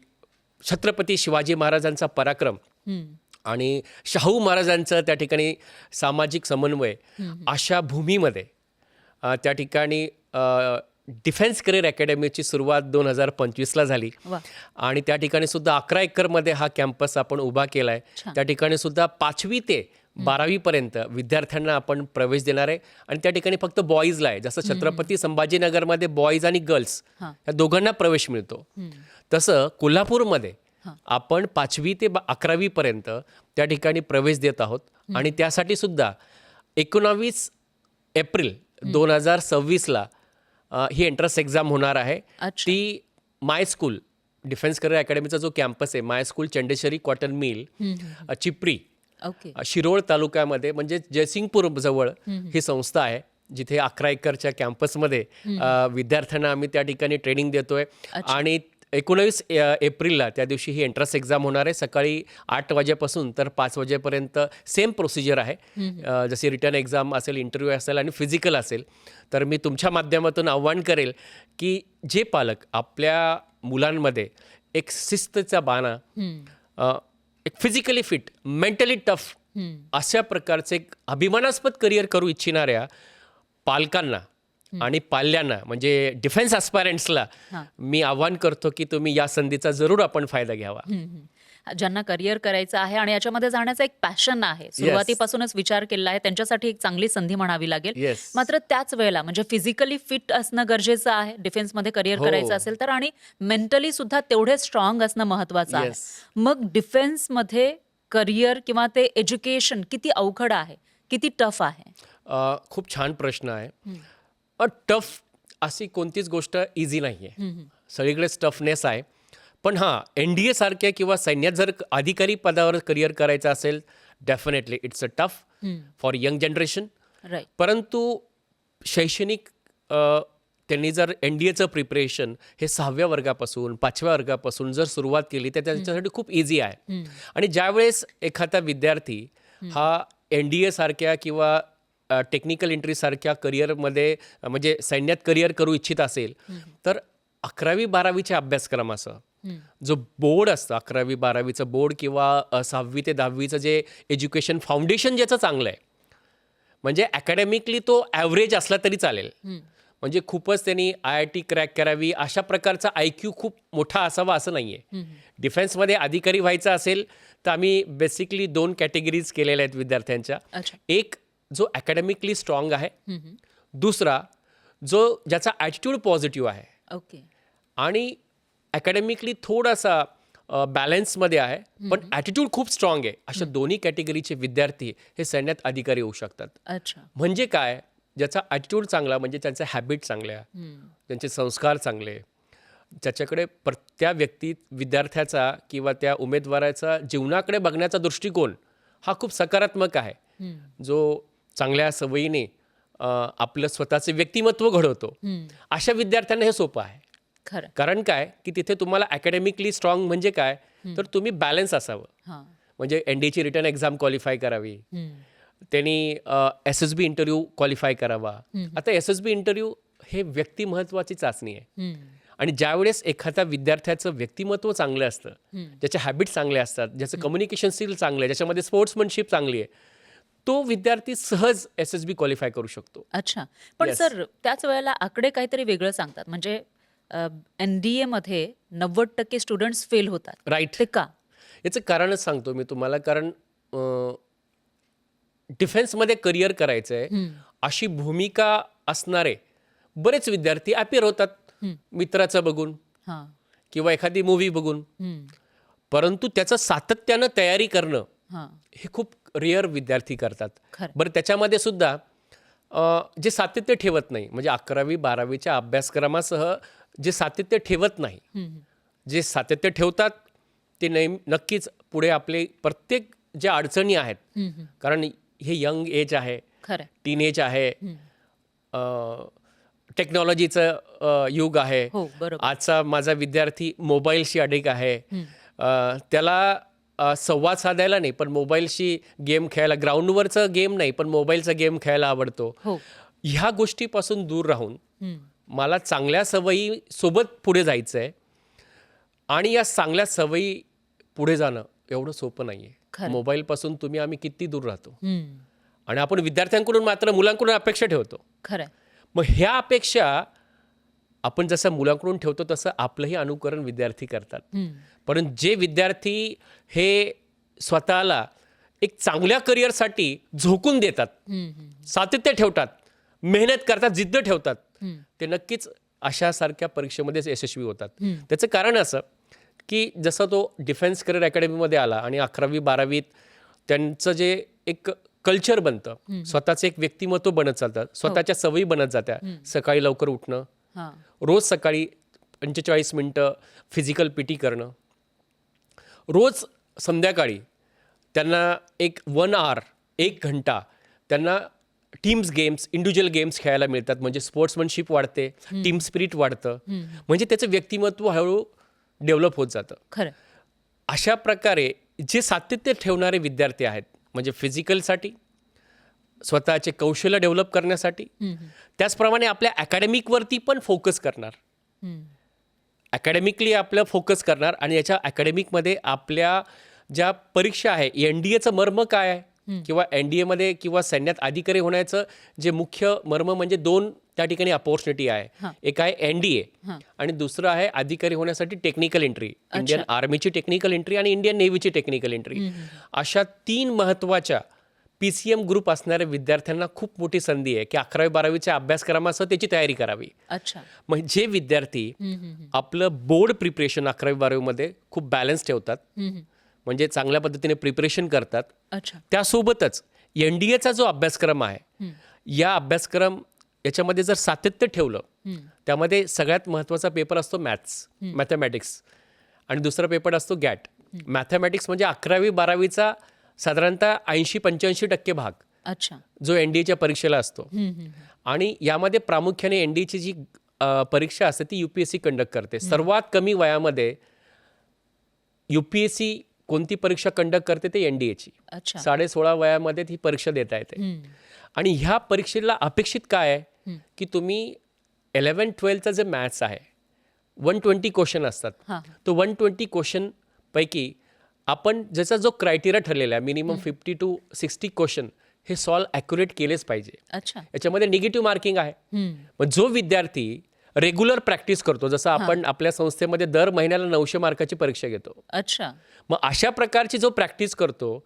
छत्रपती शिवाजी महाराजांचा पराक्रम आणि शाहू महाराजांचं त्या ठिकाणी सामाजिक समन्वय अशा भूमीमध्ये त्या ठिकाणी डिफेन्स करिअर अकॅडमीची सुरुवात 2025ला झाली वा. आणि त्या ठिकाणी सुद्धा 11 एकरमध्ये हा कॅम्पस आपण उभा केला आहे. छान. त्या ठिकाणी सुद्धा 5वी ते 12वीपर्यंत विद्यार्थ्यांना आपण प्रवेश देणार आहे आणि त्या ठिकाणी फक्त बॉईजला आहे. जसं छत्रपती संभाजीनगरमध्ये बॉईज आणि गर्ल्स हां. या दोघांना प्रवेश मिळतो, तसं कोल्हापूरमध्ये आपण 5वी ते 11वीपर्यंत त्या ठिकाणी प्रवेश देत आहोत आणि त्यासाठी सुद्धा 19 एप्रिल 2026ला ही एंट्रन्स एक्झाम होणार आहे. अच्छा. ती माय स्कूल डिफेन्स करिअर अकॅडमीचा जो कॅम्पस आहे, माय स्कूल चंडेश्वरी कॉटन मिल, चिपरी, ओके. शिरोळ तालुक्यामध्ये म्हणजे जयसिंगपूर जवळ ही संस्था आहे जिथे 11 एकरच्या कॅम्पसमध्ये विद्यार्थ्यांना आम्ही त्या ठिकाणी ट्रेनिंग देतोय. आणि 19 एप्रिलला त्या दिवशी ही एंट्रन्स एक्झाम होणार आहे. सकाळी 8 वाजेपासून तर 5 वाजेपर्यंत सेम प्रोसिजर आहे. जशी रिटर्न एक्झाम असेल, इंटरव्ह्यू असेल आणि फिजिकल असेल. तर मी तुमच्या माध्यमातून आव्हान करेल की जे पालक आपल्या मुलांमध्ये एक शिस्तीचा बाणा, एक फिजिकली फिट, मेंटली टफ अशा प्रकारचे एक अभिमानास्पद करिअर करू इच्छिणाऱ्या पालकांना आणि पाल्यांना म्हणजे डिफेन्स ॲस्पायरंट्सला मी आव्हान करतो की तुम्ही या संधीचा जरूर आपण फायदा घ्यावा. ज्यांना करिअर करायचं आहे आणि याच्यामध्ये जाण्याचा एक पॅशन आहे, सुरुवातीपासूनच विचार केला आहे, त्यांच्यासाठी एक चांगली संधी म्हणावी लागेल. Yes. मात्र त्याच वेळेला म्हणजे फिजिकली फिट असणं गरजेचं आहे डिफेन्समध्ये करिअर करायचं असेल तर, आणि मेंटली सुद्धा तेवढे स्ट्रॉंग असणं महत्वाचं आहे. Yes. मग डिफेन्समध्ये करिअर किंवा ते एज्युकेशन किती अवघड आहे, किती टफ आहे? खूप छान प्रश्न आहे. टफ अशी कोणतीच गोष्ट इझी नाही आहे, सगळीकडेच टफनेस आहे. पण हां, NDA सारख्या किंवा सैन्यात जर अधिकारी पदावर करिअर करायचं असेल, definitely it's a tough for young generation. Right. परंतु शैक्षणिक त्यांनी जर NDAचं प्रिपरेशन हे 6व्या वर्गापासून 5व्या वर्गापासून जर सुरुवात केली तर त्यांच्यासाठी खूप इझी आहे. आणि ज्यावेळेस एखादा विद्यार्थी हा NDA सारख्या किंवा टेक्निकल एंट्रीसारख्या करिअरमध्ये म्हणजे सैन्यात करिअर करू इच्छित असेल तर 11वी-12वीच्या अभ्यासक्रमाचं जो बोर्ड असतं, 11वी-12वीचं बोर्ड किंवा 6वी ते 10वीचं जे एज्युकेशन फाउंडेशन ज्याचं चांगलं आहे, म्हणजे अकॅडमिकली तो ॲव्हरेज असला तरी चालेल, म्हणजे खूपच त्यांनी IIT क्रॅक करावी अशा प्रकारचा IQ खूप मोठा असावा असं नाही आहे. डिफेन्समध्ये अधिकारी व्हायचं असेल तर आम्ही बेसिकली 2 कॅटेगरीज केलेल्या आहेत विद्यार्थ्यांच्या. अच्छा. एक जो अकॅडमिकली स्ट्रॉंग आहे, दुसरा जो ज्याचा ॲटिट्यूड पॉझिटिव्ह आहे ओके. आणि अकॅडमिकली थोडासा बॅलन्समध्ये आहे पण ॲटिट्यूड खूप स्ट्रॉंग आहे. अशा दोन्ही कॅटेगरीचे विद्यार्थी हे सैन्यात अधिकारी होऊ शकतात. अच्छा. म्हणजे काय, ज्याचा ॲटिट्यूड चांगला म्हणजे त्यांचे हॅबिट चांगल्या, त्यांचे संस्कार चांगले, ज्याच्याकडे त्या विद्यार्थ्याचा किंवा त्या उमेदवाराचा जीवनाकडे बघण्याचा दृष्टिकोन हा खूप सकारात्मक आहे, जो चांगल्या सवयीने आपलं स्वतःचे व्यक्तिमत्व घडवतो, अशा विद्यार्थ्यांना हे सोपं आहे. खरं. कारण काय की तिथे तुम्हाला अकॅडमिकली स्ट्रॉंग म्हणजे काय तर तुम्ही बॅलन्स असावं. हां. म्हणजे NDAची रिटर्न एक्झाम क्वालिफाय करावी, त्यांनी SSB इंटरव्ह्यू क्वालिफाय करावा. आता SSB इंटरव्ह्यू हे व्यक्तिमत्वाची चाचणी आहे आणि ज्यावेळेस एखाद्या विद्यार्थ्याचं व्यक्तिमत्व चांगलं असतं, ज्याचे हॅबिट चांगले असतात, ज्याचं कम्युनिकेशन स्किल चांगलं आहे, ज्याच्यामध्ये स्पोर्ट्समनशिप चांगली आहे, तो विद्यार्थी सहज SSB क्वालिफाय करू शकतो. अच्छा. पण Yes. सर त्याच वेळेला आकडे काहीतरी वेगळं सांगतात. म्हणजे NDA मध्ये 90% स्टुडंट्स फेल होतात. राईट. ते का? याचं कारणच सांगतो मी तुम्हाला. कारण डिफेन्समध्ये करिअर करायचं आहे अशी भूमिका असणारे बरेच विद्यार्थी अपिअर होतात मित्राचं बघून हां. किंवा एखादी मूवी बघून, परंतु त्याचं सातत्यानं तयारी करणं हां. हे खूप रेअर विद्यार्थी करतात. खरं. बरं, त्याच्यामध्ये सुद्धा जे सातत्य ठेवत नाही, म्हणजे 11वी-12वीच्या अभ्यासक्रमासह जे सातत्य ठेवत नाही, जे सातत्य ठेवतात ते नक्कीच पुढे आपले प्रत्येक ज्या अडचणी आहेत, कारण हे यंग एज आहे, खरं. टीनेज आहे, टेक्नॉलॉजीचं युग आहे. हो, बरोबर. आजचा माझा विद्यार्थी मोबाईलशी अडिक आहे. त्याला संवाद साधायला नाही पण मोबाईलशी गेम खेळायला, ग्राउंडवरचं गेम नाही पण मोबाईलचा गेम खेळायला आवडतो. हो. ह्या गोष्टीपासून दूर राहून मला चांगल्या सवयी सोबत पुढे जायचं आहे आणि या चांगल्या सवयी पुढे जाणं एवढं सोपं नाही आहे. खरं. मोबाईलपासून आम्ही किती दूर राहतो आणि आपण विद्यार्थ्यांकडून मात्र मुलांकडून अपेक्षा ठेवतो. खरं. मग ह्या अपेक्षा आपण जसं मुलांकडून ठेवतो तसं आपलंही अनुकरण विद्यार्थी करतात. परंतु जे विद्यार्थी हे स्वतःला एक चांगल्या करिअरसाठी झोकून देतात, सातत्य ठेवतात, मेहनत करतात, जिद्द ठेवतात, ते नक्कीच अशासारख्या परीक्षेमध्येच यशस्वी होतात. त्याचं कारण असं की जसं तो डिफेन्स करिअर अकॅडमीमध्ये आला आणि 11वी-12वीत त्यांचं जे एक कल्चर बनतं, स्वतःचं एक व्यक्तिमत्व बनत चालतं, स्वतःच्या सवयी बनत जात्या. सकाळी लवकर उठणं, हां. रोज सकाळी 45 मिनटं फिजिकल PT करणं, रोज संध्याकाळी त्यांना एक 1 आवर 1 घंटा त्यांना टीम्स गेम्स, इंडिव्हिज्युअल गेम्स खेळायला मिळतात. म्हणजे स्पोर्ट्समनशिप वाढते, टीम स्पिरिट वाढतं, म्हणजे त्याचं व्यक्तिमत्व हळूहळू डेव्हलप होत जातं. खरं. अशा प्रकारे जे सातत्य ठेवणारे विद्यार्थी आहेत, म्हणजे फिजिकलसाठी, स्वतःचे कौशल्य डेव्हलप करण्यासाठी, त्याचप्रमाणे आपल्या अकॅडमिकवरती पण फोकस करणार, अकॅडमिकली आपलं फोकस करणार आणि याच्या अकॅडमिकमध्ये आपल्या ज्या परीक्षा आहे, NDAचं मर्म काय आहे किंवा NDAमध्ये किंवा सैन्यात अधिकारी होण्याचं जे मुख्य मर्म म्हणजे 2 त्या ठिकाणी अपॉर्च्युनिटी आहे. एक आहे NDA आणि दुसरं आहे अधिकारी होण्यासाठी टेक्निकल एंट्री, इंडियन आर्मीची टेक्निकल एंट्री आणि इंडियन नेव्हीची टेक्निकल एंट्री. अशा 3 महत्त्वाच्या PCM ग्रुप असणाऱ्या विद्यार्थ्यांना खूप मोठी संधी आहे की 11वी-12वीच्या अभ्यासक्रमासह त्याची तयारी करावी. अच्छा. मग जे विद्यार्थी आपलं बोर्ड प्रिपरेशन 11वी-12वीमध्ये खूप बॅलन्स ठेवतात, म्हणजे चांगल्या पद्धतीने प्रिपरेशन करतात, अच्छा. त्यासोबतच NDAचा जो अभ्यासक्रम आहे, या अभ्यासक्रम याच्यामध्ये जर सातत्य ठेवलं, त्यामध्ये सगळ्यात महत्त्वाचा पेपर असतो मॅथमॅटिक्स आणि दुसरा पेपर असतो गॅट. मॅथमॅटिक्स म्हणजे 11वी-12वीचा साधारणतः 80-85% भाग अच्छा. जो NDAच्या परीक्षेला असतो आणि यामध्ये प्रामुख्याने NDAची जी परीक्षा असते ती UPSC कंडक्ट करते. सर्वात कमी वयामध्ये UPSC कोणती परीक्षा कंडक्ट करते ते NDAची. अच्छा. 16.5 वयामध्ये ती परीक्षा देता येते आणि ह्या परीक्षेला अपेक्षित काय आहे की तुम्ही 11-12चा जे मॅथ्स आहे 120 क्वेश्चन असतात, तो 120 क्वेश्चन पैकी आपण ज्याचा जो क्रायटेरिया ठरलेला आहे मिनिमम 50 to 60 क्वेश्चन हे सॉल्व ॲक्युरेट केलेच पाहिजे. अच्छा. याच्यामध्ये निगेटिव्ह मार्किंग आहे. हम्म. मग जो विद्यार्थी रेग्युलर प्रॅक्टिस करतो, जसं आपण आपल्या संस्थेमध्ये दर महिन्याला 900 मार्काची परीक्षा घेतो, अच्छा. मग अशा प्रकारची जो प्रॅक्टिस करतो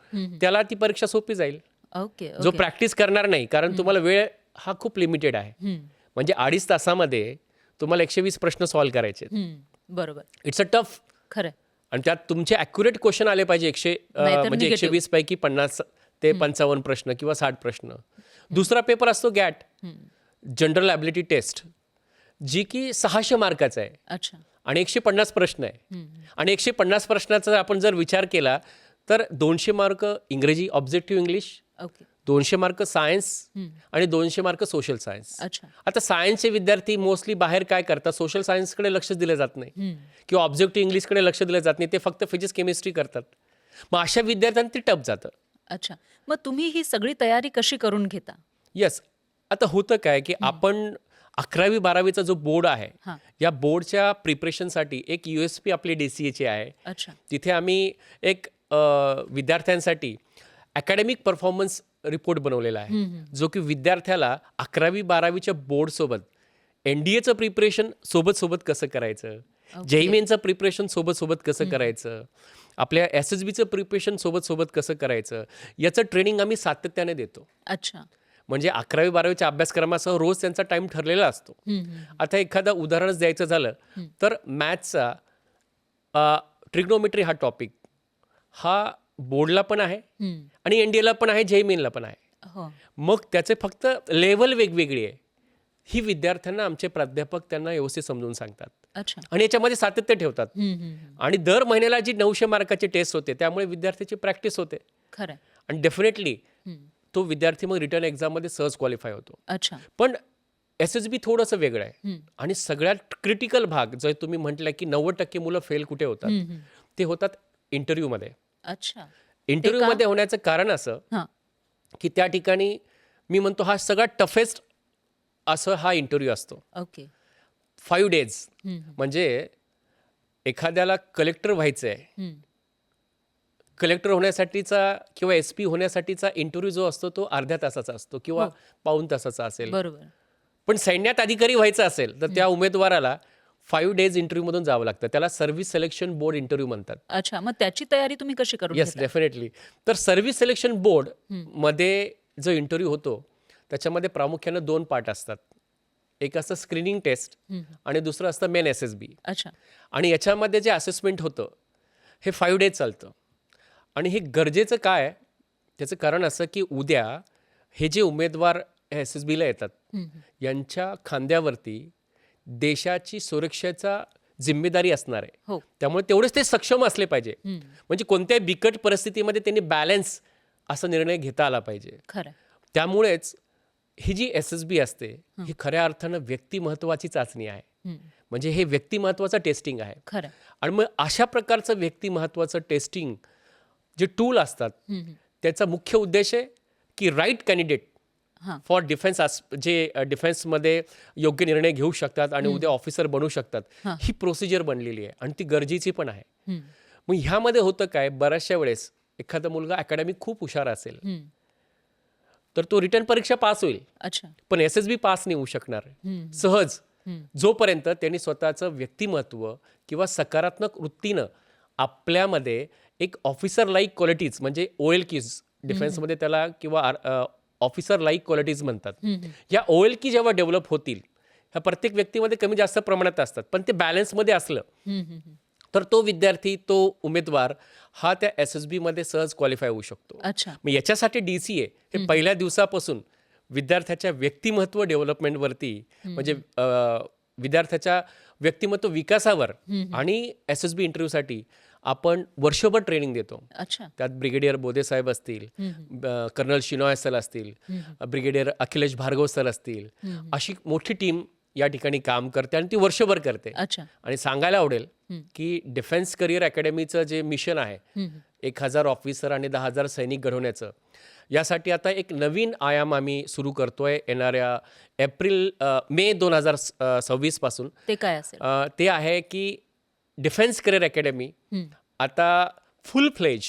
त्याला ती परीक्षा सोपी जाईल. ओके. जो प्रॅक्टिस करणार नाही, कारण तुम्हाला वेळ हा खूप लिमिटेड आहे. म्हणजे 2.5 तासामध्ये तुम्हाला 120 प्रश्न सॉल्व्ह करायचे. बरोबर. It's a tough. खरं. आणि त्यात तुमचे ॲक्युरेट क्वेश्चन आले पाहिजे. नाहीतर म्हणजे negative. 120 पैकी 50 ते 55 प्रश्न किंवा 60 प्रश्न. दुसरा पेपर असतो गॅट, जनरल ॲबिलिटी टेस्ट, जी की 600 मार्काचा आहे अच्छा. आणि 150 प्रश्न आहे. आणि 150 प्रश्नाचा आपण जर विचार केला तर 200 मार्क इंग्रजी objective English, okay. 200 mark science आणि 200 मार्क सोशल सायन्स. अच्छा. आता सायन्सचे विद्यार्थी मोस्टली बाहेर काय करतात, सोशल सायन्सकडे लक्ष दिलं जात नाही किंवा ऑब्जेक्टिव्ह इंग्लिशकडे लक्ष दिलं जात नाही, ते फक्त फिजिक्स केमिस्ट्री करतात. मग अशा विद्यार्थ्यांना ते टफ जातं. अच्छा. मग तुम्ही ही सगळी तयारी कशी करून घेता? येस. आता होतं काय की आपण 11वी-12वीचा जो बोर्ड आहे, हां. या बोर्डच्या प्रिपरेशनसाठी एक USP आपली DCAची आहे. अच्छा. तिथे आम्ही एक विद्यार्थ्यांसाठी अकॅडमिक परफॉर्मन्स रिपोर्ट बनवलेला आहे, जो की विद्यार्थ्याला 11वी-12वीच्या बोर्डसोबत NDAचं प्रिपरेशन सोबत कसं करायचं, JEE-मेनचं प्रिपरेशन सोबत कसं करायचं, आपल्या SSBचं प्रिपरेशन सोबत कसं करायचं, याचं ट्रेनिंग आम्ही सातत्याने देतो. अच्छा. म्हणजे 11वी-12वीच्या अभ्यासक्रमासह रोज त्यांचा टाईम ठरलेला असतो. आता एखादं उदाहरणच द्यायचं झालं तर मॅथ्सचा ट्रिग्नोमेट्री हा टॉपिक हा बोर्डला पण आहे आणि NDAला पण आहे, JEE-मेनला पण आहे. हो. मग त्याचे फक्त लेवल वेगवेगळी आहे. ही विद्यार्थ्यांना आमचे प्राध्यापक त्यांना व्यवस्थित समजून सांगतात अच्छा. आणि याच्यामध्ये सातत्य ठेवतात. आणि दर महिन्याला जी 900 मार्काची टेस्ट होते त्यामुळे विद्यार्थ्याची प्रॅक्टिस होते खरं. आणि डेफिनेटली तो विद्यार्थी मग रिटर्न एक्झाममध्ये सहज क्वालिफाय होतो. अच्छा. पण SSB थोडंसं वेगळं आहे. आणि सगळ्यात क्रिटिकल भाग जो तुम्ही म्हटलं की 90% मुलं फेल कुठे होतात, ते होतात इंटरव्ह्यूमध्ये. अच्छा. इंटरव्ह्यूमध्ये होण्याचं कारण असं हां. की त्या ठिकाणी मी म्हणतो हा सगळ्यात टफेस्ट असं हा इंटरव्ह्यू असतो. ओके. 5 डेज. म्हणजे एखाद्याला कलेक्टर व्हायचं आहे, कलेक्टर होण्यासाठीचा किंवा SP होण्यासाठीचा इंटरव्ह्यू जो असतो तो अर्ध्या तासाचा असतो किंवा पाऊण तासाचा असेल. बरोबर. पण सैन्यात अधिकारी व्हायचं असेल तर त्या उमेदवाराला 5 डेज इंटरव्ह्यूमधून जावं लागतं. त्याला सर्व्हिस सिलेक्शन बोर्ड इंटरव्ह्यू म्हणतात. अच्छा. मग त्याची तयारी तुम्ही कशी करून येस, घेता? डेफिनेटली. तर सर्व्हिस सिलेक्शन बोर्ड मध्ये जो इंटरव्ह्यू होतो त्याच्यामध्ये प्रामुख्यानं 2 पार्ट असतात. एक असतं स्क्रीनिंग टेस्ट आणि दुसरं असतं मेन SSB. अच्छा. आणि याच्यामध्ये जे असेसमेंट होतं हे 5 डेज चालतं. आणि हे गरजेचं काय आहे, त्याचं कारण असं की उद्या हे जे उमेदवार SSBला येतात यांच्या खांद्यावरती देशाची सुरक्षेचा जिम्मेदारी असणार आहे. हो. त्यामुळे तेवढेच ते सक्षम असले पाहिजे. म्हणजे कोणत्याही बिकट परिस्थितीमध्ये त्यांनी बॅलन्स असा निर्णय घेता आला पाहिजे. खरं. त्यामुळेच ही जी SSB असते ही खऱ्या अर्थानं व्यक्तिमत्वाची चाचणी आहे. म्हणजे हे व्यक्तिमत्वाचं टेस्टिंग आहे. खरं. आणि मग अशा प्रकारचं व्यक्तिमत्वाचं टेस्टिंग जे टूल असतात त्याचा मुख्य उद्देश आहे की राईट कॅन्डिडेट फॉर डिफेन्स, जे डिफेन्समध्ये योग्य निर्णय घेऊ शकतात आणि उद्या ऑफिसर बनू शकतात, ही प्रोसिजर बनलेली आहे आणि ती गरजेची पण आहे. मग ह्यामध्ये होतं काय, बऱ्याचशा वेळेस एखादा मुलगा अकॅडमिक खूप हुशार असेल तर तो रिटर्न परीक्षा पास होईल. अच्छा. पण SSB पास नाही होऊ शकणार सहज, जोपर्यंत त्यांनी स्वतःचं व्यक्तिमत्व किंवा सकारात्मक वृत्तीनं आपल्यामध्ये एक ऑफिसर लाईक क्वालिटीज, म्हणजे OLQs डिफेन्समध्ये त्याला किंवा ऑफिसर लाईक क्वालिटीज म्हणतात, या OLQ जेव्हा डेव्हलप होतील, ह्या प्रत्येक व्यक्तीमध्ये कमी जास्त प्रमाणात असतात, पण ते बॅलन्समध्ये असलं तर तो विद्यार्थी, तो उमेदवार हा त्या SSB मध्ये सहज क्वालिफाय होऊ शकतो. अच्छा. मग याच्यासाठी DCA हे पहिल्या दिवसापासून विद्यार्थ्याच्या व्यक्तिमत्व डेव्हलपमेंटवरती, म्हणजे विद्यार्थ्याच्या व्यक्तिमत्व विकासावर आणि SSB इंटरव्ह्यूसाठी आपण वर्षभर ट्रेनिंग देतो. अच्छा. त्यात ब्रिगेडियर बोधे साहेब असतील, कर्नल शिनॉय सर असतील, ब्रिगेडियर अखिलेश भार्गव सर असतील, अशी मोठी टीम या ठिकाणी काम करते आणि ती वर्षभर करते. अच्छा. आणि सांगायला आवडेल की डिफेन्स करिअर अकॅडमीचं जे मिशन आहे 1000 ऑफिसर आणि 10,000 सैनिक घडवण्याचं, यासाठी आता एक नवीन आयाम आम्ही सुरू करतोय येणाऱ्या मे 2026 पासून. ते काय असेल? ते आहे की डिफेन्स करिअर अकॅडमी आता फुल फ्लेज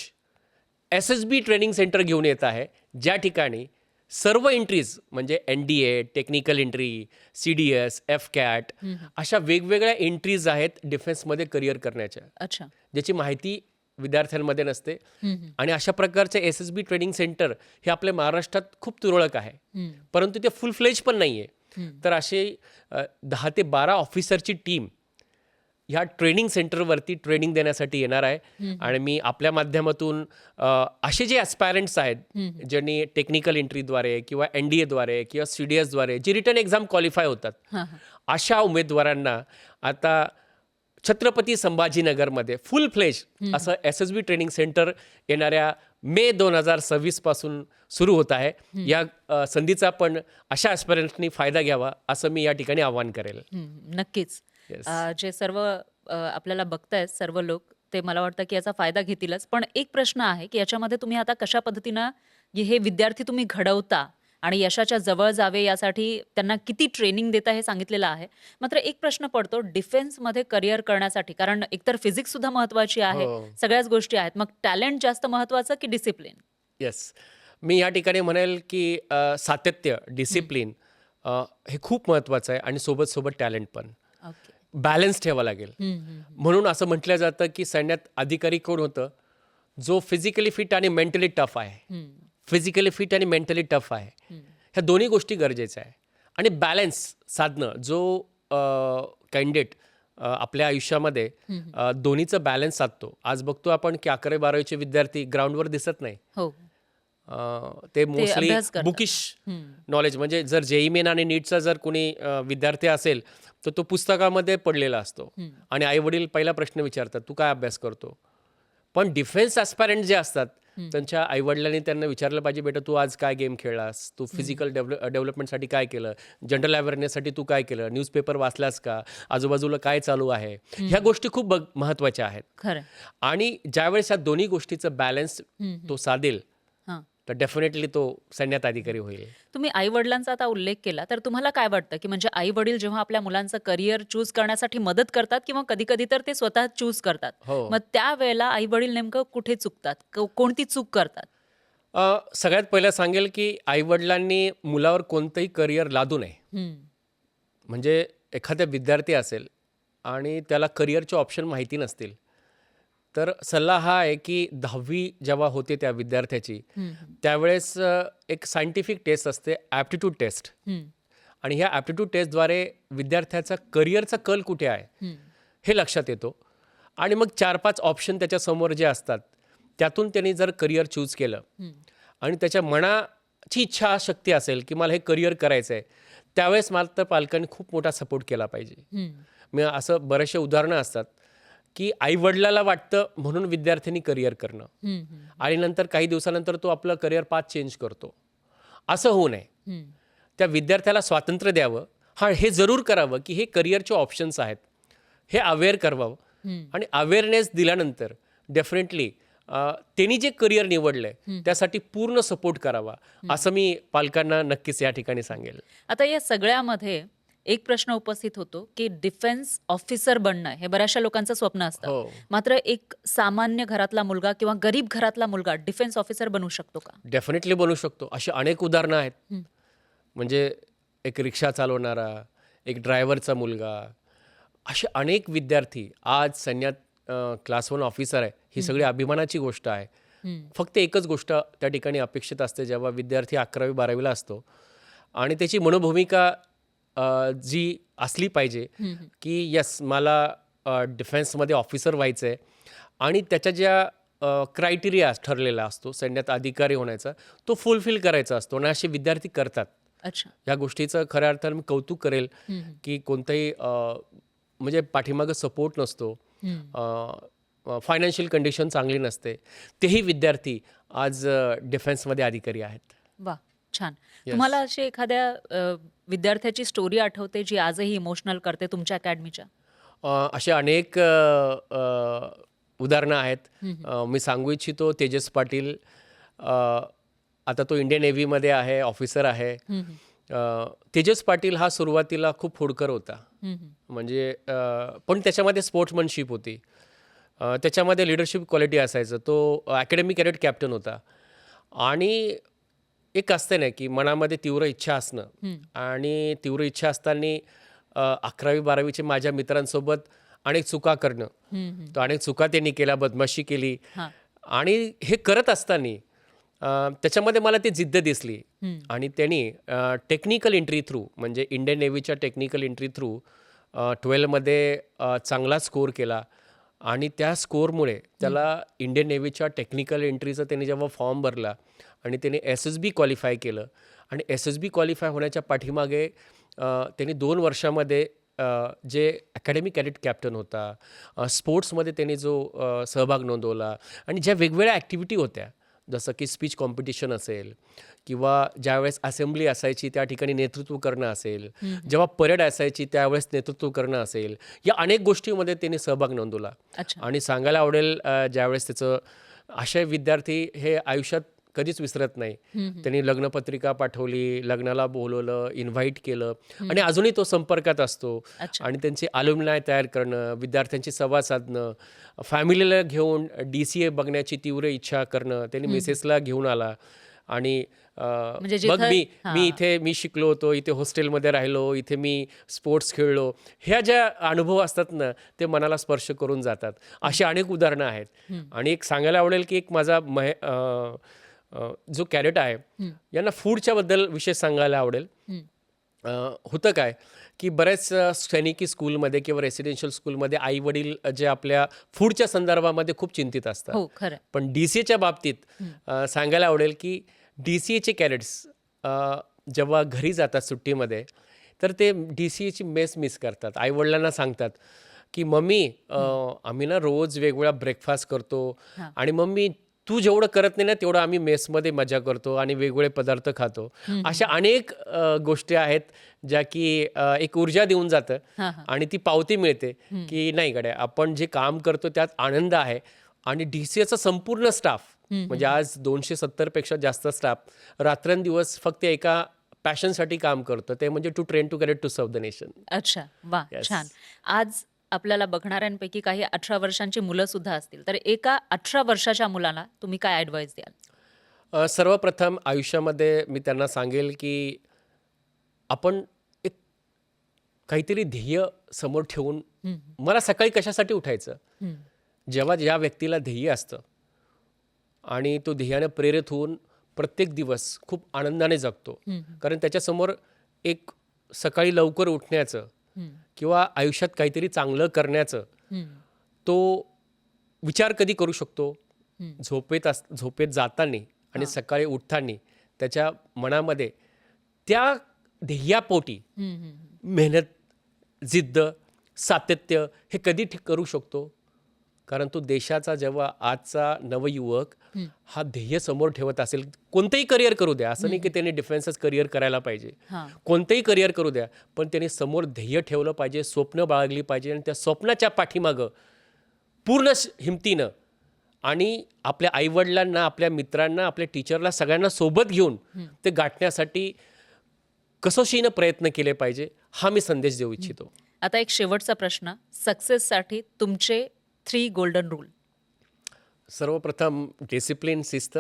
SSB ट्रेनिंग सेंटर घेऊन येत आहे, ज्या ठिकाणी सर्व एंट्रीज म्हणजे NDA, technical entry, CDS, FCAT अशा वेगवेगळ्या एंट्रीज आहेत डिफेन्समध्ये करिअर करण्याच्या, अच्छा. ज्याची माहिती विद्यार्थ्यांमध्ये नसते. हम्म, आणि अशा प्रकारचे SSB ट्रेनिंग सेंटर हे आपल्या महाराष्ट्रात खूप तुरळक आहे, हम्म, परंतु ते फुल फ्लेज पण नाही आहे. हम्म. तर असे 10 ते 12 ऑफिसरची टीम ह्या ट्रेनिंग सेंटरवरती ट्रेनिंग देण्यासाठी येणार आहे. आणि मी आपल्या माध्यमातून असे जे ॲस्पायरंट्स आहेत ज्यांनी टेक्निकल एंट्रीद्वारे किंवा NDAद्वारे किंवा CDSद्वारे जी रिटर्न एक्झाम क्वालिफाय होतात, हां, हां. अशा उमेदवारांना आता छत्रपती संभाजीनगरमध्ये फुल फ्लेज असं SSB ट्रेनिंग सेंटर येणाऱ्या मे 2026 पासून सुरू होत आहे. या संधीचा पण अशा ॲस्पिरंट्सनी फायदा घ्यावा असं मी या ठिकाणी आवाहन करेल. नक्कीच. Yes. जे सर्व आपल्याला बघतायत सर्व लोक, ते मला वाटतं की याचा फायदा घेतीलच. पण एक प्रश्न आहे की याच्यामध्ये तुम्ही आता कशा पद्धतीनं हे विद्यार्थी तुम्ही घडवता आणि यशाच्या जवळ जावे यासाठी त्यांना किती ट्रेनिंग देता हे सांगितलेलं आहे. मात्र एक प्रश्न पडतो डिफेन्समध्ये करिअर करण्यासाठी, कारण एकतर फिजिक्स सुद्धा महत्वाची आहे, हो. सगळ्याच गोष्टी आहेत. मग टॅलेंट जास्त महत्वाचं की डिसिप्लिन? येस, मी या ठिकाणी म्हणेल की सातत्य, डिसिप्लिन हे खूप महत्त्वाचं आहे आणि सोबत सोबत टॅलेंट पण ओके. बॅलन्स ठेवावं लागेल. म्हणून असं म्हटलं जातं की सैन्यात अधिकारी कोण होतं, जो फिजिकली फिट आणि मेंटली टफ आहे. फिजिकली फिट आणि मेंटली टफ आहे, ह्या दोन्ही गोष्टी गरजेच्या आहे. आणि बॅलन्स साधणं, जो कॅन्डिडेट आपल्या आयुष्यामध्ये दोन्हीचं बॅलन्स साधतो. आज बघतो आपण की 11वी-12वीचे विद्यार्थी ग्राउंडवर दिसत नाही. हो. ते मोस्टली अभ्यास करतात. बुकिश नॉलेज, म्हणजे जर JEE मेन आणि नीटचा जर कोणी विद्यार्थी असेल तर तो पुस्तकामध्ये पडलेला असतो आणि आईवडील पहिला प्रश्न विचारतात, तू काय अभ्यास करतो. पण डिफेन्स ॲस्पायरंट जे असतात त्यांच्या आईवडिलांनी त्यांना विचारलं पाहिजे, बेटा तू आज काय गेम खेळलास, तू फिजिकल डेव्हलपमेंटसाठी काय केलं, जनरल अवेअरनेससाठी तू काय केलं, न्यूजपेपर वाचलास का, आजूबाजूला काय चालू आहे. ह्या गोष्टी खूप महत्त्वाच्या आहेत. खरं. आणि ज्यावेळेस ह्या दोन्ही गोष्टीचं बॅलन्स तो साधेल हां. तर डेफिनेटली तो सैन्यात अधिकारी होईल. तुम्ही आई वडिलांचा आता उल्लेख केला, तर तुम्हाला काय वाटतं की म्हणजे आई वडील जेव्हा आपल्या मुलांचं करिअर चूज करण्यासाठी मदत करतात किंवा कधी कधी तर ते स्वतः चूज करतात, हो. मग त्यावेळेला आई वडील नेमकं कुठे चुकतात, कोणती चूक करतात? सगळ्यात पहिलं सांगेल की आईवडिलांनी मुलावर कोणतंही करिअर लादू नये. हम्म, म्हणजे एखादा विद्यार्थी असेल आणि त्याला करिअरचे ऑप्शन माहिती नसतील, तर सल्ला हा आहे की 10वी जेव्हा होते त्या विद्यार्थ्याची, त्यावेळेस एक सायंटिफिक टेस्ट असते, ॲप्टिट्यूड टेस्ट. हम्म, आणि ह्या ॲप्टिट्यूड टेस्टद्वारे विद्यार्थ्याचा करिअरचा कल कुठे आहे हम्म, हे लक्षात येतो. आणि मग 4-5 ऑप्शन त्याच्यासमोर जे असतात त्यातून त्यांनी जर करिअर चूज केलं आणि त्याच्या मनाची इच्छाशक्ती असेल की मला हे करिअर करायचं आहे, त्यावेळेस मात्र पालकांनी खूप मोठा सपोर्ट केला पाहिजे. मी असं बरेचसे उदाहरणं असतात की आईवडिलाला वाटतं म्हणून विद्यार्थ्यांनी करिअर करणं आणि नंतर काही दिवसानंतर तो आपलं करिअर पाथ चेंज करतो. असं होऊ नये. त्या विद्यार्थ्याला स्वातंत्र्य द्यावं. हे जरूर करावं की हे करिअरचे ऑप्शन्स आहेत, हे अवेअर करावं. आणि अवेअरनेस दिल्यानंतर डेफिनेटली त्यांनी जे करिअर निवडलंय त्यासाठी पूर्ण सपोर्ट करावा, असं मी पालकांना नक्कीच या ठिकाणी सांगेल. आता या सगळ्यामध्ये एक प्रश्न उपस्थित होतो की डिफेन्स ऑफिसर बनणं हे बऱ्याचशा लोकांचं स्वप्न असतं. हो. मात्र एक सामान्य घरातला मुलगा किंवा गरीब घरातला मुलगा डिफेन्स ऑफिसर बनू शकतो का? डेफिनेटली बनू शकतो. अशी अनेक उदाहरणं आहेत. म्हणजे एक रिक्षा चालवणारा, एक ड्रायव्हरचा मुलगा, असे अनेक विद्यार्थी आज सैन्यात क्लास 1 ऑफिसर आहे. ही सगळी अभिमानाची गोष्ट आहे. फक्त एकच गोष्ट त्या ठिकाणी अपेक्षित असते जेव्हा विद्यार्थी 11वी-12वीला असतो आणि त्याची मनोभूमिका जी असली पाहिजे की यस मला डिफेन्समध्ये ऑफिसर व्हायचं आहे आणि त्याच्या ज्या क्रायटेरिया ठरलेला असतो सैन्यात अधिकारी होण्याचा, तो फुलफिल करायचा असतो आणि असे विद्यार्थी करतात. अच्छा. या गोष्टीचं खऱ्या अर्थानं मी कौतुक करेल की कोणतंही म्हणजे पाठीमागं सपोर्ट नसतो, फायनान्शियल कंडिशन चांगली नसते, तेही विद्यार्थी आज डिफेन्समध्ये अधिकारी आहेत. वा, छान. तुम्हाला अशी एखाद्या विद्यार्थ्याची स्टोरी आठवते जी आजही इमोशनल करते तुमच्या अकॅडमीच्या? असे अनेक उदाहरणं आहेत. मी सांगू इच्छितो तेजस पाटील. आता तो इंडियन नेव्हीमध्ये आहे, ऑफिसर आहे. तेजस पाटील हा सुरुवातीला खूप होडकर होता. म्हणजे पण त्याच्यामध्ये स्पोर्ट्समनशिप होती, त्याच्यामध्ये लिडरशिप क्वालिटी असायचं. तो अकॅडमी कॅडेट कॅप्टन होता आणि एक असते ना की मनामध्ये तीव्र इच्छा असणं आणि तीव्र इच्छा असताना 11वी-12वीचे माझ्या मित्रांसोबत अनेक चुका करणं. तर अनेक चुका त्यांनी केल्या, बदमाशी केली हां. आणि हे करत असताना त्याच्यामध्ये मला ती जिद्द दिसली आणि त्यांनी टेक्निकल एंट्री थ्रू म्हणजे इंडियन नेव्हीच्या टेक्निकल एंट्री थ्रू 12मध्ये चांगला स्कोर केला आणि त्या स्कोरमुळे त्याला इंडियन नेव्हीच्या टेक्निकल एंट्रीचा त्यांनी जेव्हा फॉर्म भरला आणि त्याने SSB क्वालिफाय केलं आणि SSB क्वालिफाय होण्याच्या पाठीमागे त्यांनी 2 वर्षामध्ये जे अकॅडमी कॅडेट कॅप्टन होता, स्पोर्ट्समध्ये त्यांनी जो सहभाग नोंदवला आणि ज्या वेगवेगळ्या ॲक्टिव्हिटी होत्या, जसं की स्पीच कॉम्पिटिशन असेल किंवा ज्यावेळेस असेंब्ली असायची त्या ठिकाणी नेतृत्व करणं असेल, जेव्हा परेड असायची त्यावेळेस नेतृत्व करणं असेल, या अनेक गोष्टींमध्ये त्यांनी सहभाग नोंदवला. अच्छा. आणि सांगायला आवडेल ज्यावेळेस त्याचं असे विद्यार्थी हे आयुष्यात कधीच विसरत नाही. त्यांनी लग्नपत्रिका पाठवली, लग्नाला बोलवलं, इन्व्हाइट केलं आणि अजूनही तो संपर्कात असतो. अच्छा. आणि त्यांची अल्युमिनाय तयार करणं, विद्यार्थ्यांशी संवाद साधणं, फॅमिलीला घेऊन DCA बघण्याची तीव्र इच्छा करणं. त्यांनी मिसेसला घेऊन आला आणि म्हणजे बघ जिथं मी इथे मी शिकलो होतो, इथे हॉस्टेलमध्ये राहिलो, इथे मी स्पोर्ट्स खेळलो. ह्या ज्या अनुभव असतात ना ते मनाला स्पर्श करून जातात. अशी अनेक उदाहरणं आहेत. आणि एक सांगायला आवडेल की एक माझा जो कॅडेट आहे यांना फूडच्या बद्दल विशेष सांगायला आवडेल. होतं काय की बऱ्याच सैनिकी स्कूलमध्ये किंवा रेसिडेन्शियल स्कूलमध्ये आई वडील जे आपल्या फूडच्या संदर्भामध्ये खूप चिंतित असतात. हो, खरं. पण DCAच्या बाबतीत सांगायला आवडेल की DCAचे कॅडेट्स जेव्हा घरी जातात सुट्टीमध्ये तर ते DCAची मेस मिस करतात. आईवडिलांना सांगतात की मम्मी आम्ही ना रोज वेगवेगळा ब्रेकफास्ट करतो आणि मम्मी तू जेवढं करत नाही ना तेवढं आम्ही मेसमध्ये मजा करतो आणि वेगवेगळे पदार्थ खातो. अशा अनेक गोष्टी आहेत ज्या की एक ऊर्जा देऊन जातं आणि ती पावती मिळते की नाही गड्या आपण जे काम करतो त्यात आनंद आहे. आणि DCAचा संपूर्ण स्टाफ म्हणजे आज 270 पेक्षा जास्त स्टाफ रात्रंदिवस फक्त एका पॅशनसाठी काम करतो, ते म्हणजे to train to cadet to serve the nation. अच्छा. वा, Yes. छान. आज आपल्याला बघणाऱ्यांपैकी काही 18 वर्षांची मुलं सुद्धा असतील, तर एका 18 वर्षाच्या मुलाला तुम्ही काय ॲडवाईस द्याल? सर्वप्रथम आयुष्यामध्ये मी त्यांना सांगेल की आपण एक काहीतरी ध्येय समोर ठेवून मला सकाळी कशासाठी उठायचं. जेव्हा ज्या व्यक्तीला ध्येय असतं आणि तो ध्येयाने प्रेरित होऊन प्रत्येक दिवस खूप आनंदाने जगतो, कारण त्याच्यासमोर एक सकाळी लवकर उठण्याचं किंवा आयुष्यात काहीतरी चांगलं करण्याचं तो विचार कधी करू शकतो. झोपेत जाताना आणि सकाळी उठताना त्याच्या मनामध्ये त्या ध्येयापोटी मेहनत, जिद्द, सातत्य हे कधी करू शकतो. कारण तो देशाचा जेव्हा आजचा नवयुवक हा ध्येय समोर ठेवत असेल, कोणतंही करिअर करू द्या, असं नाही की त्याने डिफेन्सच करिअर करायला पाहिजे, कोणतंही करिअर करू द्या, पण त्याने समोर ध्येय ठेवलं पाहिजे, स्वप्न बाळगली पाहिजे आणि त्या स्वप्नाच्या पाठीमागं पूर्ण हिमतीनं आणि आपल्या आईवडिलांना, आपल्या मित्रांना, आपल्या टीचरला सगळ्यांना सोबत घेऊन ते गाठण्यासाठी कसोशीनं प्रयत्न केले पाहिजे, हा मी संदेश देऊ इच्छितो. आता एक शेवटचा प्रश्न, सक्सेससाठी तुमचे 3 गोल्डन रूल. सर्वप्रथम डिसिप्लिन, शिस्त,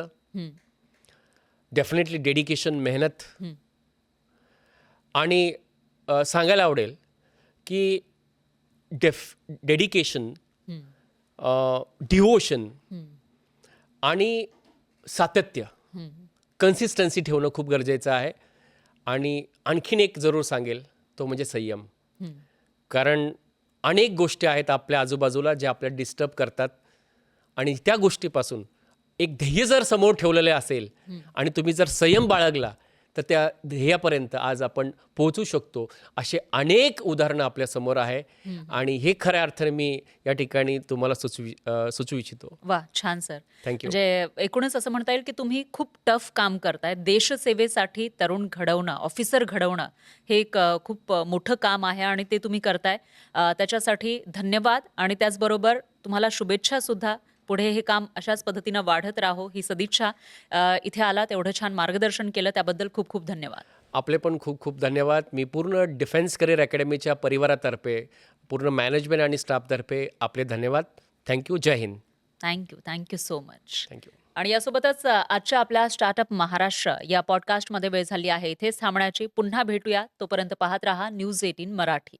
डेफिनेटली डेडिकेशन, मेहनत आणि सांगायला आवडेल की डेडिकेशन, डिवोशन आणि सातत्य, कन्सिस्टन्सी ठेवणं खूप गरजेचं आहे. आणि आणखीन एक जरूर सांगेल तो म्हणजे संयम. कारण अनेक गोष्टी आहेत आपल्या आजूबाजूला ज्या आपल्याला डिस्टर्ब करतात आणि त्या गोष्टीपासून एक ध्येय जर समोर ठेवलेलं असेल आणि तुम्ही जर संयम बाळगला तर त्या ध्येयापर्यंत आज आपण पोहोचू शकतो. असे अनेक उदाहरणं आपल्यासमोर आहे आणि हे खऱ्या अर्थाने मी या ठिकाणी तुम्हाला सुचवू इच्छितो. वा, छान सर. थँक्यू. म्हणजे एकूणच असं म्हणता येईल की तुम्ही खूप टफ काम करताय. देशसेवेसाठी तरुण घडवणं, ऑफिसर घडवणं हे एक खूप मोठं काम आहे आणि ते तुम्ही करताय. त्याच्यासाठी धन्यवाद आणि त्याचबरोबर तुम्हाला शुभेच्छा सुद्धा. पुढे हे काम अशाच पद्धतीनं वाढत राहो ही सदिच्छा. इथे आला तेवढं छान मार्गदर्शन केलं त्याबद्दल खूप खूप धन्यवाद. आपले पण खूप खूप धन्यवाद. मी पूर्ण डिफेन्स करिअर अकॅडमीच्या परिवारातर्फे, पूर्ण मॅनेजमेंट आणि स्टाफतर्फे आपले धन्यवाद. थँक्यू. जय हिंद. Thank you so much. थँक्यू. आणि यासोबतच आजच्या आपल्या स्टार्टअप महाराष्ट्र या पॉडकास्टमध्ये वेळ झाली आहे इथेच थांबण्याची. पुन्हा भेटूया. तोपर्यंत पाहत रहा न्यूज 18 मराठी.